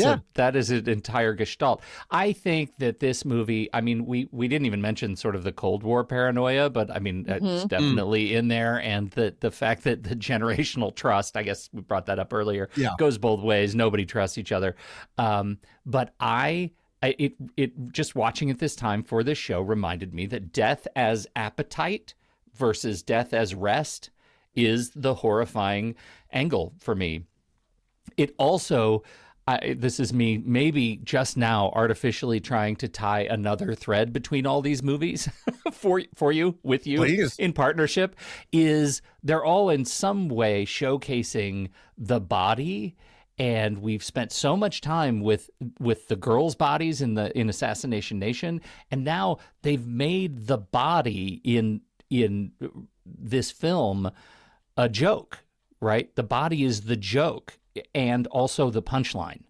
Speaker 2: is an entire gestalt. I think that this movie, I mean, we didn't even mention sort of the Cold War paranoia, but I mean, it's definitely in there. And the fact that the generational trust, I guess we brought that up earlier, goes both ways. Nobody trusts each other. But it just watching it this time for this show reminded me that death as appetite versus death as rest is the horrifying angle for me. It also, this is me maybe just now artificially trying to tie another thread between all these movies for you, with you,
Speaker 3: Please.
Speaker 2: In partnership, is they're all in some way showcasing the body. And we've spent so much time with the girls' bodies in Assassination Nation, and now they've made the body in this film a joke, right? The body is the joke and also the punchline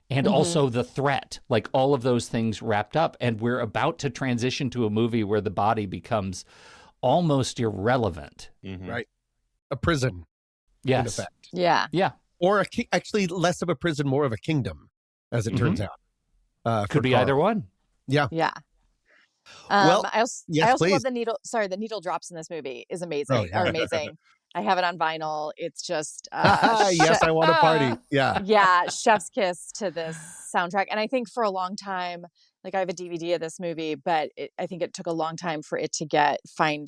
Speaker 2: and also the threat, like all of those things wrapped up. And we're about to transition to a movie where the body becomes almost irrelevant.
Speaker 3: Right. A prison.
Speaker 2: Yes.
Speaker 3: In effect.
Speaker 4: Yeah.
Speaker 2: Yeah.
Speaker 3: Or actually less of a prison, more of a kingdom, as it turns out.
Speaker 2: Could be either one.
Speaker 3: Yeah.
Speaker 4: Yeah.
Speaker 3: Well,
Speaker 4: I also love the needle. Sorry, the needle drops in this movie is amazing.
Speaker 3: Oh, yeah.
Speaker 4: Are amazing. I have it on vinyl. It's just
Speaker 3: yes, I want a party. Yeah,
Speaker 4: chef's kiss to this soundtrack. And I think for a long time, like I have a DVD of this movie, but I think it took a long time for it to find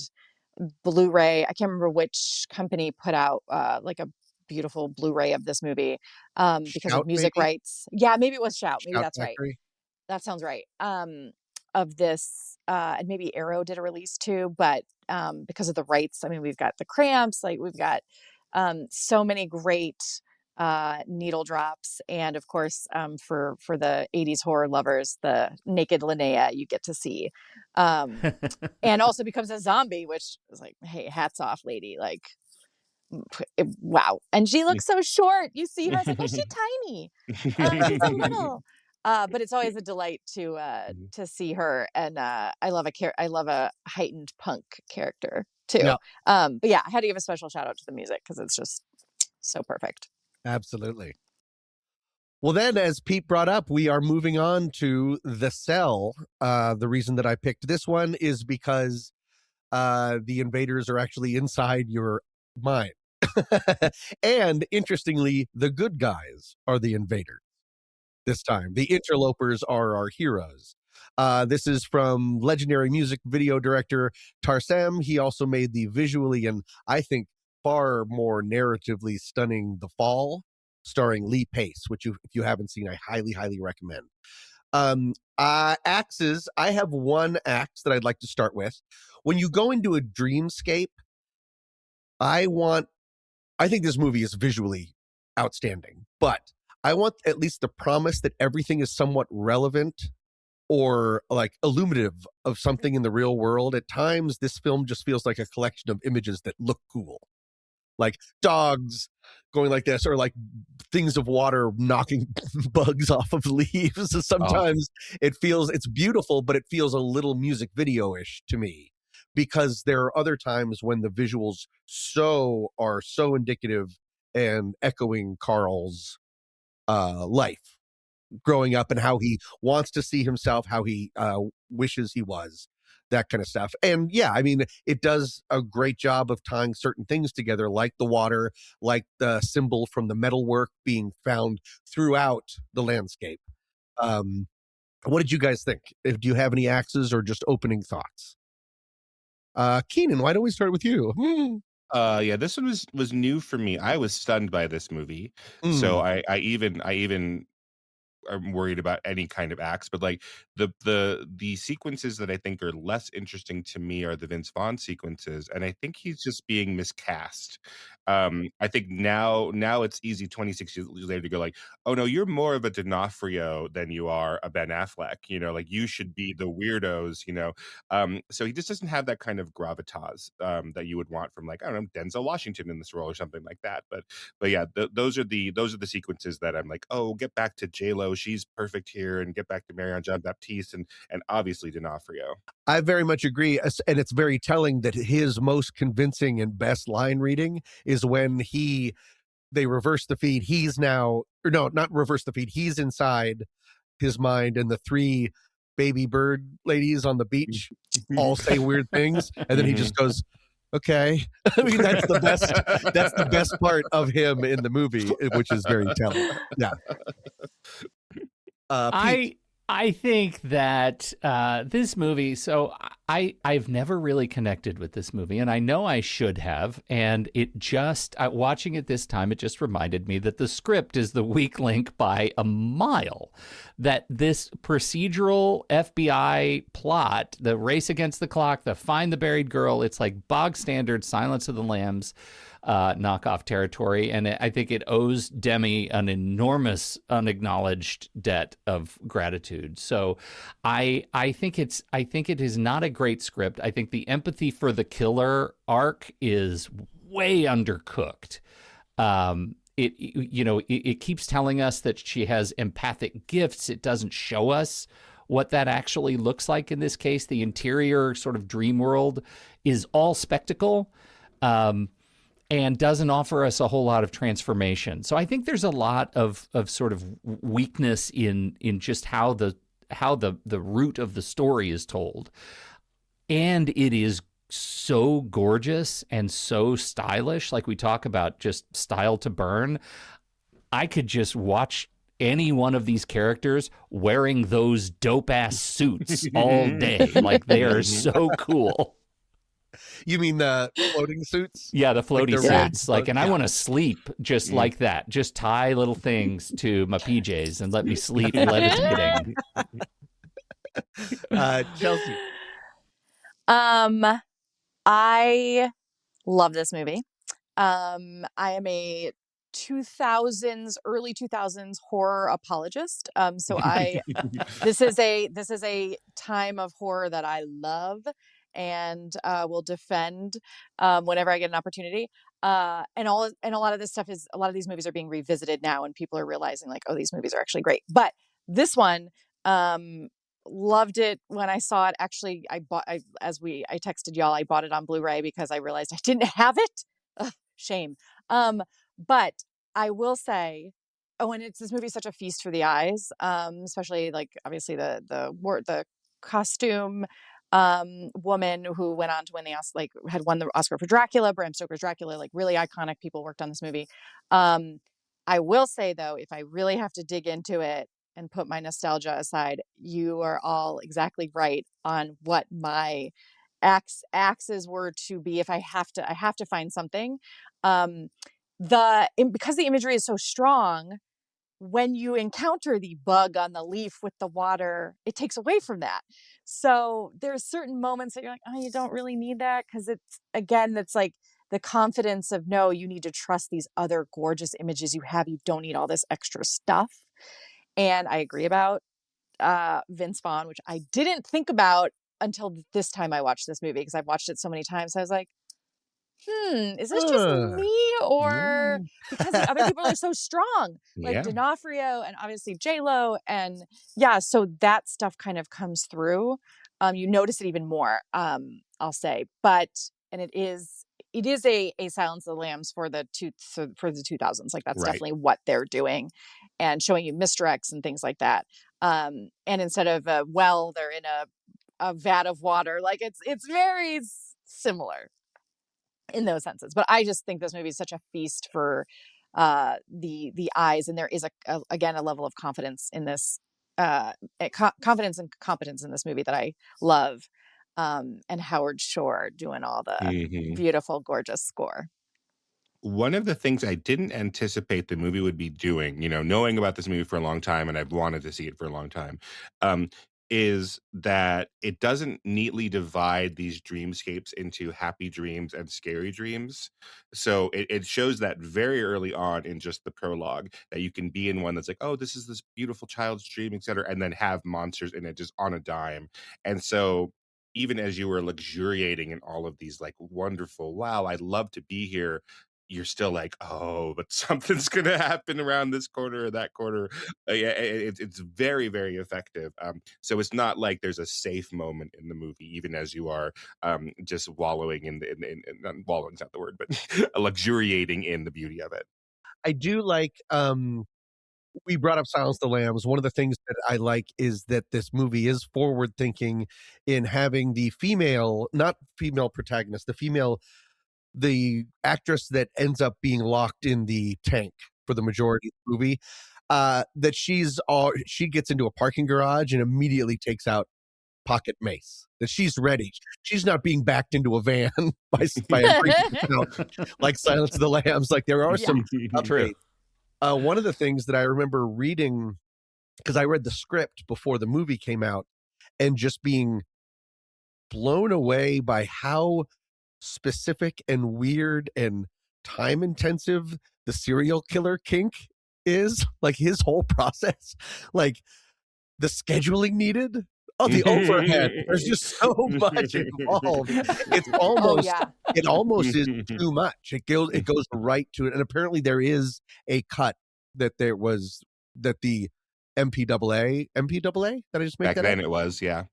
Speaker 4: Blu-ray. I can't remember which company put out like a beautiful Blu-ray of this movie because
Speaker 3: Shout,
Speaker 4: of music
Speaker 3: maybe?
Speaker 4: rights. Yeah, maybe it was Shout. Maybe
Speaker 3: Shout
Speaker 4: that's
Speaker 3: Factory.
Speaker 4: right. That sounds right. Of this, and maybe Arrow did a release too, but because of the rights, I mean, we've got the Cramps, like we've got so many great needle drops, and of course, for the '80s horror lovers, the naked Linnea you get to see, and also becomes a zombie, which is like, hey, hats off, lady, like. Wow. And she looks so short. You see her, I was like, oh, she's tiny. She's so little. But it's always a delight to see her. And I love a heightened punk character too.
Speaker 3: Yeah.
Speaker 4: But yeah, I had to give a special shout out to the music because it's just so perfect.
Speaker 3: Absolutely. Well, then, as Pete brought up, we are moving on to The Cell. The reason that I picked this one is because the invaders are actually inside your mind. And interestingly, the good guys are the invaders this time. The interlopers are our heroes. This is from legendary music video director Tarsem. He also made the visually and I think far more narratively stunning The Fall, starring Lee Pace, which if you haven't seen, I highly, highly recommend. Axes. I have one axe that I'd like to start with. When you go into a dreamscape, I think this movie is visually outstanding, but I want at least the promise that everything is somewhat relevant or like illuminative of something in the real world. At times, this film just feels like a collection of images that look cool, like dogs going like this, or like things of water knocking bugs off of leaves. Sometimes it's beautiful, but it feels a little music video-ish to me, because there are other times when the visuals are so indicative and echoing Carl's life growing up and how he wants to see himself, how he wishes he was, that kind of stuff. And yeah, I mean, it does a great job of tying certain things together, like the water, like the symbol from the metalwork being found throughout the landscape. What did you guys think? Do you have any axes or just opening thoughts? Keenan, why don't we start with you?
Speaker 5: Yeah, this one was new for me. I was stunned by this movie. So I even I'm worried about any kind of axe, but like the sequences that I think are less interesting to me are the Vince Vaughn sequences, and I think he's just being miscast. I think now it's easy 26 years later to go like, oh no, you're more of a D'Onofrio than you are a Ben Affleck. Like you should be the weirdos. So he just doesn't have that kind of gravitas that you would want from, like, I don't know, Denzel Washington in this role or something like that. But yeah, those are the sequences that I'm like, oh, get back to J-Lo, she's perfect here, and get back to Marion Jean Baptiste and obviously D'Onofrio.
Speaker 3: I very much agree, and it's very telling that his most convincing and best line reading is when they reverse the feed. He's now, or no, not reverse the feed. He's inside his mind, and the three baby bird ladies on the beach all say weird things, and then he just goes, okay. I mean, that's the best part of him in the movie, which is very telling. Yeah.
Speaker 2: I think that this movie, so I've never really connected with this movie, and I know I should have, and it just, watching it this time, it just reminded me that the script is the weak link by a mile, that this procedural FBI plot, the race against the clock, the find the buried girl, it's like bog standard Silence of the Lambs knockoff territory, and I think it owes Demi an enormous unacknowledged debt of gratitude. So I think it is not a great script. I think the empathy for the killer arc is way undercooked. It keeps telling us that she has empathic gifts. It doesn't show us what that actually looks like in this case. The interior sort of dream world is all spectacle. And doesn't offer us a whole lot of transformation. So I think there's a lot of sort of weakness in just how the root of the story is told. And it is so gorgeous and so stylish. Like we talk about just style to burn. I could just watch any one of these characters wearing those dope ass suits all day. Like they are so cool.
Speaker 3: You mean the floating suits?
Speaker 2: Yeah, the floaty suits. I want to sleep just like that. Just tie little things to my PJs and let me sleep levitating.
Speaker 3: Chelsea.
Speaker 4: I love this movie. I am a early 2000s horror apologist. So this is a time of horror that I love and will defend whenever I get an opportunity. And a lot of this stuff a lot of these movies are being revisited now, and people are realizing like, oh, these movies are actually great. But this one, loved it when I saw it. Actually, I texted y'all, I bought it on Blu-ray because I realized I didn't have it. Ugh, shame. But I will say, oh, and this movie is such a feast for the eyes, especially like obviously the costume woman who went on to win the Oscar, like had won the Oscar for Dracula, Bram Stoker's Dracula, like really iconic people worked on this movie. I will say though, if I really have to dig into it and put my nostalgia aside, you are all exactly right on what my axes were to be. If I have to find something. Because the imagery is so strong, when you encounter the bug on the leaf with the water, it takes away from that. So there's certain moments that you're like, oh, you don't really need that, because that's like the confidence of, no, you need to trust these other gorgeous images you have. You don't need all this extra stuff. And I agree about Vince Vaughn, which I didn't think about until this time I watched this movie, because I've watched it so many times. I was like, is this just me, or because the other people are so strong, like
Speaker 5: Yeah.
Speaker 4: D'Onofrio and obviously J-Lo, and yeah, so that stuff kind of comes through. You notice it even more, I'll say, and it is a Silence of the Lambs for the 2000s. Like that's
Speaker 5: Right.
Speaker 4: definitely what they're doing, and showing you misdirects and things like that. And instead of a well, they're in a vat of water. Like it's very similar in those senses. But I just think this movie is such a feast for the eyes, and there is again a level of confidence in this confidence and competence in this movie that I love. And Howard Shore doing all the beautiful, gorgeous score.
Speaker 5: One of the things I didn't anticipate the movie would be doing, knowing about this movie for a long time, and I've wanted to see it for a long time, is that it doesn't neatly divide these dreamscapes into happy dreams and scary dreams. So it shows that very early on in just the prologue, that you can be in one that's like, oh, this is this beautiful child's dream, etc., and then have monsters in it just on a dime. And so even as you were luxuriating in all of these like wonderful, wow, I'd love to be here, you're still like, oh, but something's gonna happen around this corner or that corner. Yeah, it's very, very effective. So it's not like there's a safe moment in the movie, even as you are just wallowing not wallowing's not the word, but luxuriating in the beauty of it.
Speaker 3: I do like we brought up Silence of the Lambs. One of the things that I like is that this movie is forward thinking in having the not female protagonist, the actress that ends up being locked in the tank for the majority of the movie, that she gets into a parking garage and immediately takes out pocket mace, that she's ready. She's not being backed into a van by a freak, like Silence of the Lambs. Like there are some
Speaker 2: True.
Speaker 3: one of the things that I remember reading, because I read the script before the movie came out, and just being blown away by how specific and weird and time intensive the serial killer kink is, like his whole process, like the scheduling needed, the overhead, there's just so much involved. It's almost it almost is too much. It goes right to it. And apparently there is a cut that the MPAA that I just made
Speaker 5: Back
Speaker 3: that
Speaker 5: then
Speaker 3: up?
Speaker 5: it was, yeah.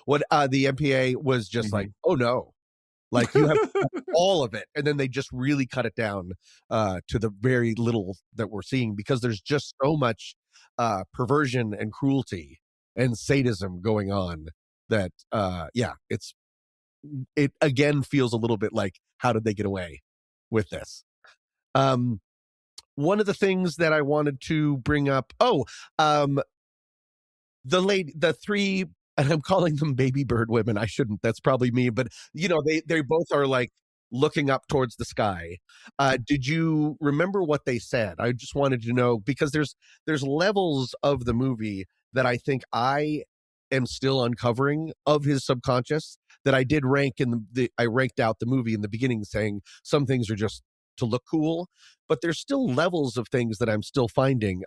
Speaker 3: What the MPA was just like, oh no, like you have all of it, and then they just really cut it down to the very little that we're seeing, because there's just so much perversion and cruelty and sadism going on that it again feels a little bit like, how did they get away with this? One of the things that I wanted to bring up, the three, and I'm calling them baby bird women. I shouldn't. That's probably me. But they both are like looking up towards the sky. Did you remember what they said? I just wanted to know, because there's levels of the movie that I think I am still uncovering of his subconscious, that I did rank I ranked out the movie in the beginning, saying some things are just to look cool, but there's still levels of things that I'm still finding.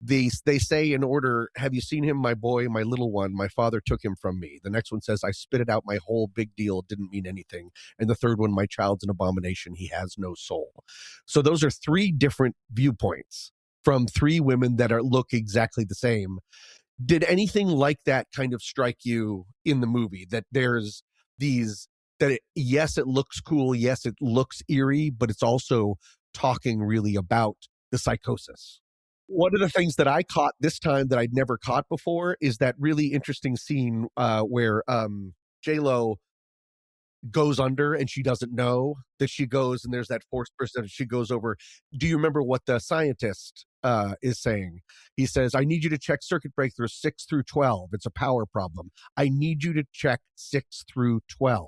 Speaker 3: They say in order, have you seen him, my boy, my little one? My father took him from me. The next one says, I spit it out, my whole big deal didn't mean anything. And the third one, my child's an abomination, he has no soul. So those are three different viewpoints from three women that look exactly the same. Did anything like that kind of strike you in the movie? That there's yes, it looks cool, yes, it looks eerie, but it's also talking really about the psychosis. One of the things that I caught this time that I'd never caught before is that really interesting scene where J-Lo goes under and she doesn't know that she goes, and there's that forced person, she goes over. Do you remember what the scientist is saying? He says, I need you to check circuit breakers 6 through 12. It's a power problem. I need you to check 6 through 12.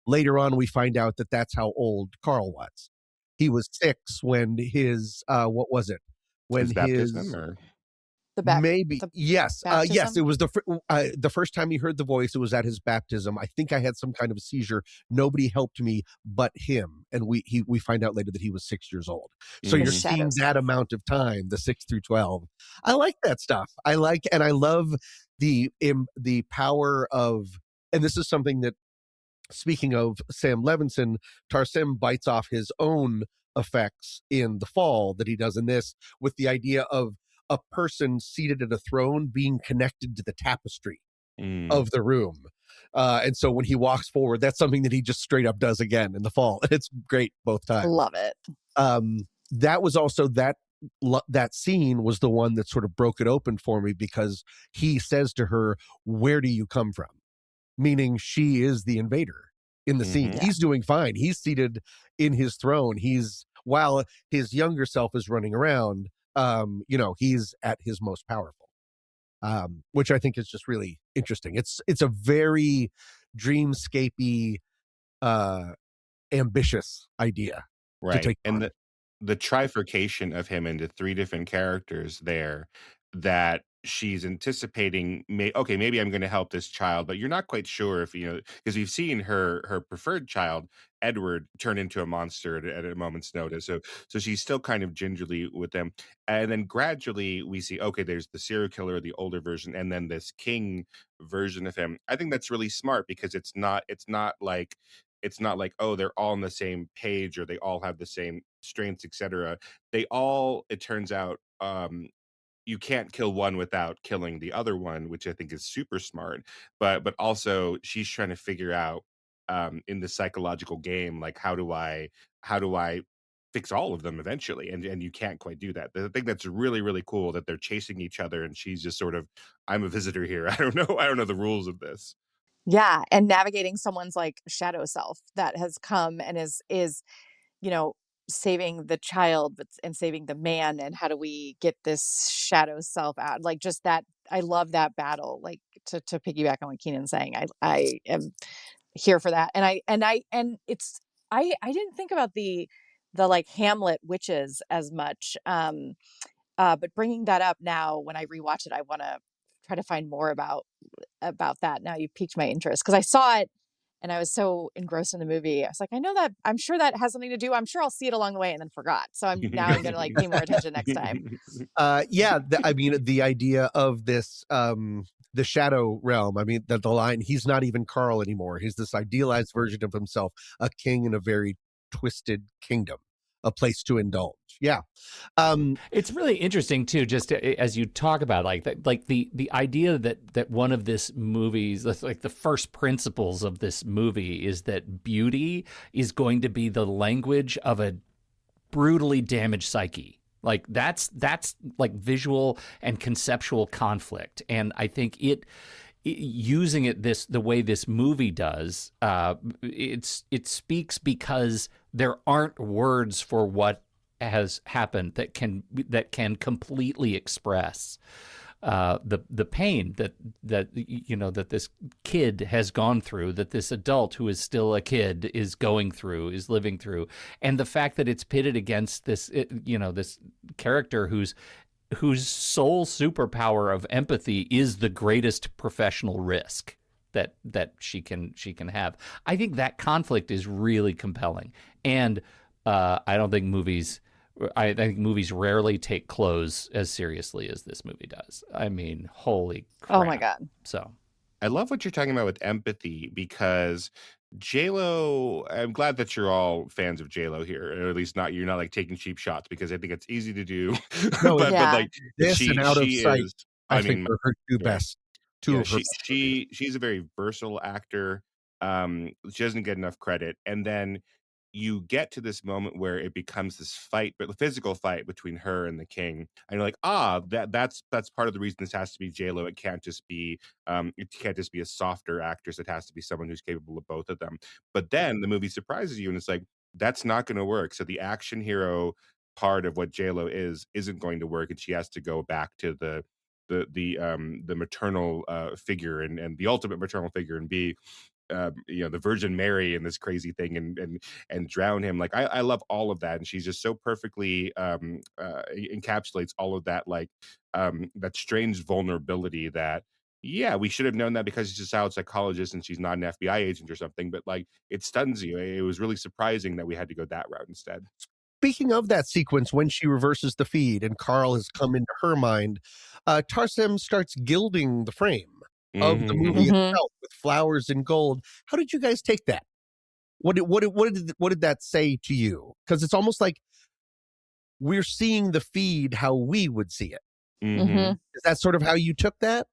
Speaker 3: Later on, we find out that that's how old Carl was. He was 6 when his, what was it? When
Speaker 5: His baptism, or
Speaker 3: maybe yes,
Speaker 4: baptism?
Speaker 3: yes. It was the first time he heard the voice. It was at his baptism. I think I had some kind of a seizure. Nobody helped me but him, and we find out later that he was 6 years old. So you're seeing that amount of time, the 6 through 12. I like that stuff. I love the power of, and this is something that, speaking of Sam Levinson, Tarsem bites off his own effects in The Fall that he does in this, with the idea of a person seated at a throne being connected to the tapestry of the room. And so when he walks forward, that's something that he just straight up does again in The Fall. It's great both times.
Speaker 4: Love it.
Speaker 3: That was also that scene was the one that sort of broke it open for me, because he says to her, where do you come from? Meaning she is the invader in the scene. He's doing fine. He's seated in his throne. While his younger self is running around, he's at his most powerful, which I think is just really interesting. It's a very dreamscapey, ambitious idea,
Speaker 5: right?
Speaker 3: To take
Speaker 5: and the trifurcation of him into 3 different characters there, that she's anticipating, maybe I'm going to help this child, but you're not quite sure if, because we've seen her preferred child, Edward, turn into a monster at a moment's notice. So she's still kind of gingerly with them. And then gradually we see, there's the serial killer, the older version, and then this king version of him. I think that's really smart, because it's not like, oh, they're all on the same page, or they all have the same strengths, etc. They all, it turns out, you can't kill one without killing the other one, which I think is super smart. But also she's trying to figure out, in the psychological game, like, how do I fix all of them eventually? And you can't quite do that. I think that's really, really cool that they're chasing each other, and she's just sort of, I'm a visitor here. I don't know the rules of this.
Speaker 4: Yeah, and navigating someone's like shadow self that has come and is saving the child and saving the man, and how do we get this shadow self out? Like, just that, I love that battle. Like, to piggyback on what Keenan's saying, I am here for that. And I didn't think about the like Hamlet witches as much, but bringing that up now, when I rewatch it, I want to try to find more about that. Now you piqued my interest, because I saw it and I was so engrossed in the movie. I was like, I know that, I'm sure that has something to do. I'm sure I'll see it along the way, and then forgot. So I'm going to like pay more attention next time.
Speaker 3: The idea of this, the shadow realm. I mean, the line, he's not even Carl anymore. He's this idealized version of himself, a king in a very twisted kingdom, a place to indulge. Yeah.
Speaker 2: It's really interesting too, just as you talk about like the idea that one of this movie's, like the first principles of this movie, is that beauty is going to be the language of a brutally damaged psyche. Like that's like visual and conceptual conflict. And I think using it the way this movie does, it speaks because there aren't words for what has happened that can completely express the pain that this kid has gone through, that this adult who is still a kid is living through, and the fact that it's pitted against this character whose sole superpower of empathy is the greatest professional risk that she can have. I think that conflict is really compelling, and I think movies rarely take clothes as seriously as this movie does. I mean, holy crap.
Speaker 4: Oh my God.
Speaker 2: So
Speaker 5: I love what you're talking about with empathy, because J-Lo, I'm glad that you're all fans of J-Lo here, or at least you're not like taking cheap shots, because I think it's easy to do.
Speaker 3: No,
Speaker 5: but like
Speaker 3: this and Out of Sight,
Speaker 5: is,
Speaker 3: I think are her two best.
Speaker 5: She's a very versatile actor. She doesn't get enough credit. And then you get to this moment where it becomes this fight, but the physical fight between her and the king, and you're like, that's part of the reason this has to be J-Lo. It can't just be a softer actress. It has to be someone who's capable of both of them. But then the movie surprises you, and it's like, that's not going to work. So the action hero part of what J-Lo isn't going to work, and she has to go back to the maternal figure and the ultimate maternal figure, and be the Virgin Mary and this crazy thing, and drown him. Like, I love all of that, and she's just so perfectly encapsulates all of that, like that strange vulnerability that, yeah, we should have known that because she's a child psychologist and she's not an FBI agent or something, but like, it stuns you. It was really surprising that we had to go that route instead.
Speaker 3: Speaking of that sequence, when she reverses the feed and Carl has come into her mind, Tarsem starts gilding the frame of the movie itself with flowers and gold. How did you guys take that? What did that say to you? Because it's almost like we're seeing the feed how we would see it. Is that sort of how you took that?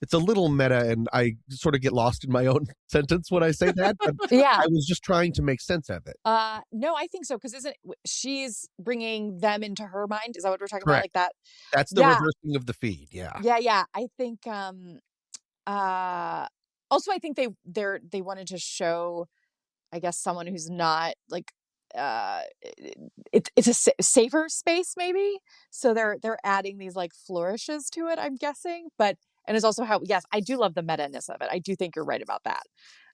Speaker 3: It's a little meta, and I sort of get lost in my own sentence when I say that. But
Speaker 4: Yeah.
Speaker 3: I was just trying to make sense of it.
Speaker 4: No, I think so, because she's bringing them into her mind? Is that what we're talking about?
Speaker 3: Correct.
Speaker 4: Like that?
Speaker 3: That's the reversing of the feed. Yeah.
Speaker 4: Yeah. I think. Also, I think they wanted to show, I guess, someone who's not like. It's a safer space, maybe. So they're adding these like flourishes to it, I'm guessing. And it's also how, yes, I do love the meta-ness of it. I do think you're right about that.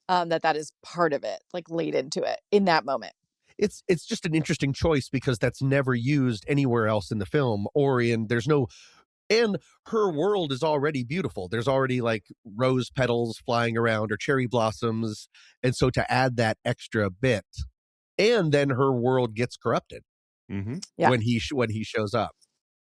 Speaker 4: That is part of it, like laid into it in that moment.
Speaker 3: It's just an interesting choice because that's never used anywhere else in the film, and her world is already beautiful. There's already like rose petals flying around or cherry blossoms. And so to add that extra bit, and then her world gets corrupted when he shows up.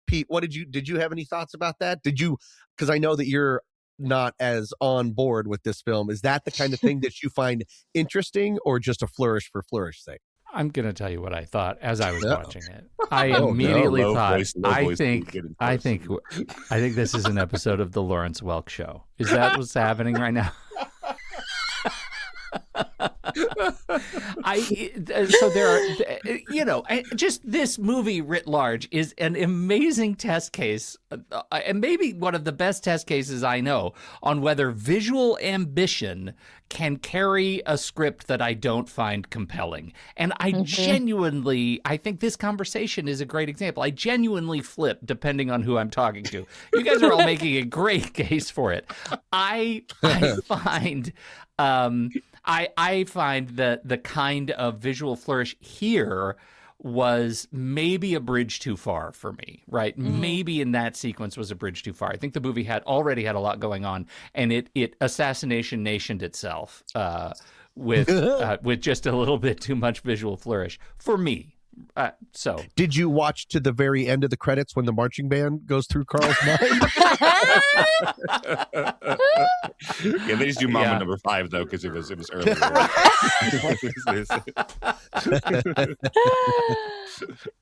Speaker 3: Pete, did you have any thoughts about that? Because I know that you're not as on board with this film. Is that the kind of thing that you find interesting, or just a flourish for flourish sake?
Speaker 2: I'm going to tell you what I thought as I was watching it. I immediately thought, I think this is an episode of the Lawrence Welk Show. Is that what's happening right now? So there are, just this movie writ large is an amazing test case, and maybe one of the best test cases I know on whether visual ambition can carry a script that I don't find compelling. And I think this conversation is a great example. I genuinely flip depending on who I'm talking to. You guys are all making a great case for it. I find that the kind of visual flourish here was maybe a bridge too far for me, right? Maybe in that sequence was a bridge too far. I think the movie already had a lot going on, and it Assassination Nationed itself with just a little bit too much visual flourish for me. So
Speaker 3: did you watch to the very end of the credits when the marching band goes through Carl's mind?
Speaker 5: Yeah, they just do Mama number 5 though, because it was earlier.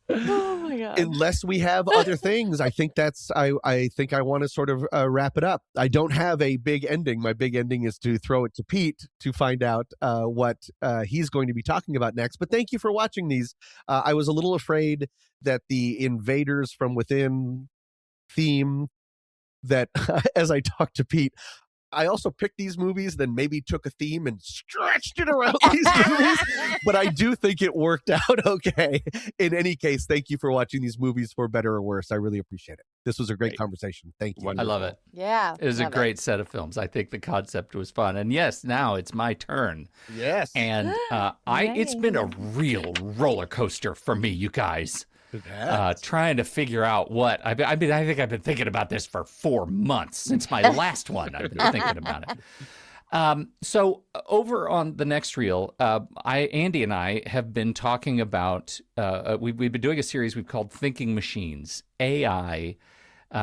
Speaker 4: Oh my god!
Speaker 3: Unless we have other things, I think I think I want to sort of wrap it up. I don't have a big ending. My big ending is to throw it to Pete to find out what he's going to be talking about next. But thank you for watching these. I was a little afraid that the Invaders from Within theme, that as I talked to Pete, I also picked these movies, then maybe took a theme and stretched it around these movies. But I do think it worked out okay. In any case, thank you for watching these movies, for better or worse. I really appreciate it. This was a great conversation. Thank you.
Speaker 2: Wonderful. I love it.
Speaker 4: Yeah.
Speaker 2: It was a great set of films. I think the concept was fun. And yes, now it's my turn.
Speaker 3: Yes.
Speaker 2: And it's been a real roller coaster for me, you guys. Trying to figure out what I think I've been thinking about this for 4 months since my last one. I've been thinking about it. So over on the next reel, Andy and I have been talking about. We've been doing a series we've called Thinking Machines, AI.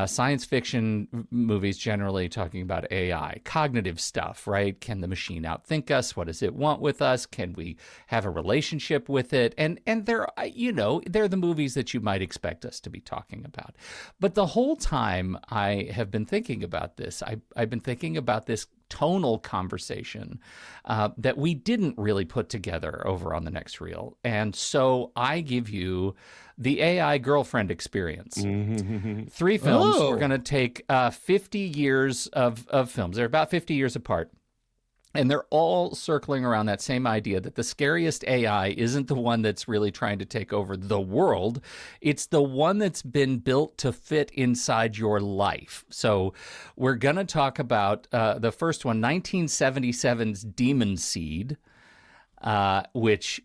Speaker 2: Science fiction movies generally talking about AI, cognitive stuff, right? Can the machine outthink us? What does it want with us? Can we have a relationship with it? And they're the movies that you might expect us to be talking about. But the whole time I have been thinking about this, I've been thinking about this tonal conversation that we didn't really put together over on the next reel. And so I give you the AI girlfriend experience. 3 films.
Speaker 3: Oh.
Speaker 2: We're going to take 50 years of films. They're about 50 years apart. And they're all circling around that same idea that the scariest AI isn't the one that's really trying to take over the world. It's the one that's been built to fit inside your life. So we're going to talk about the first one, 1977's Demon Seed, which,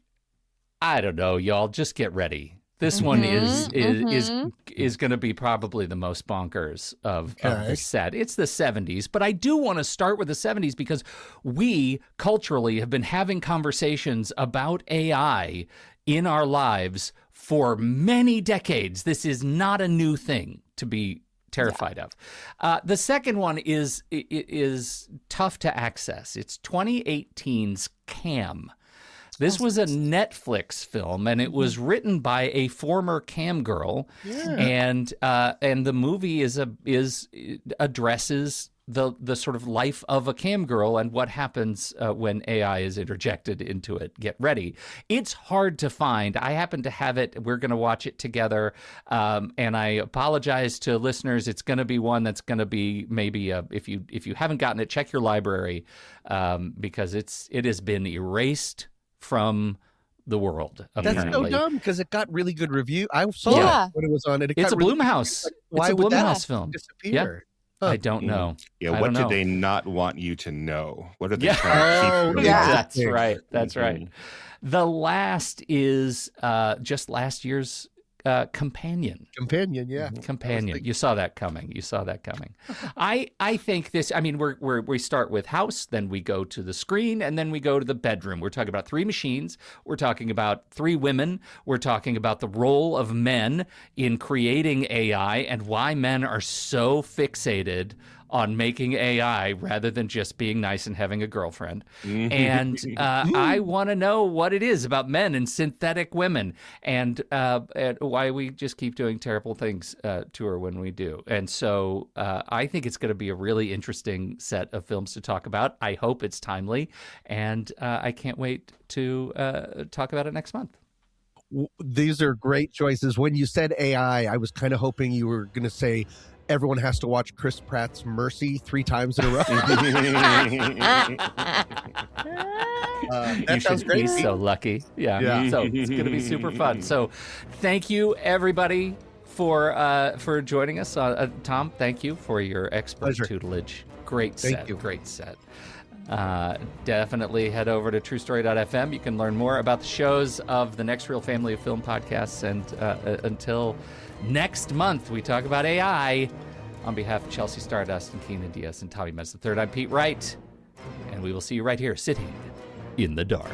Speaker 2: I don't know, y'all, just get ready. This one is going to be probably the most bonkers of the set. It's the 70s, but I do want to start with the 70s because we culturally have been having conversations about AI in our lives for many decades. This is not a new thing to be terrified of. The second one is tough to access. It's 2018's Cam. This was a Netflix film, and it was written by a former cam girl, and the movie addresses the sort of life of a cam girl and what happens when AI is interjected into it. Get ready. It's hard to find. I happen to have it. We're going to watch it together, and I apologize to listeners. It's going to be one that's going to be maybe if you haven't gotten it, check your library because it has been erased from the world. Apparently.
Speaker 3: That's so dumb because it got really good review. I saw it when it was on it.
Speaker 2: It's a Blumhouse.
Speaker 3: Why
Speaker 2: it's a
Speaker 3: would
Speaker 2: Blumhouse
Speaker 3: that
Speaker 2: film.
Speaker 3: disappear?
Speaker 2: I don't know.
Speaker 5: Yeah,
Speaker 2: what
Speaker 5: do they not want you to know? What are they trying to keep?
Speaker 2: That's right. That's right. The last is just last year's Companion. Companion. You saw that coming. I think this, I mean, we start with house, then we go to the screen, and then we go to the bedroom. We're talking about 3 machines. We're talking about 3 women. We're talking about the role of men in creating AI and why men are so fixated on making AI rather than just being nice and having a girlfriend. And I want to know what it is about men and synthetic women and why we just keep doing terrible things to her when we do. And so I think it's going to be a really interesting set of films to talk about. I hope it's timely, and I can't wait to talk about it next month.
Speaker 3: These are great choices. When you said AI, I was kind of hoping you were going to say everyone has to watch Chris Pratt's Mercy 3 times in a row. That sounds great.
Speaker 2: He's so lucky. Yeah. So it's going to be super fun. So thank you, everybody, for joining us. Tom, thank you for your expert tutelage. Great set.
Speaker 3: Thank you.
Speaker 2: Great set. Definitely head over to truestory.fm. You can learn more about the shows of the Next Real family of film podcasts. And until next month, we talk about AI. On behalf of Chelsea Stardust and Keenan Diaz and Tommy Metz III, I'm Pete Wright. And we will see you right here, sitting in the dark.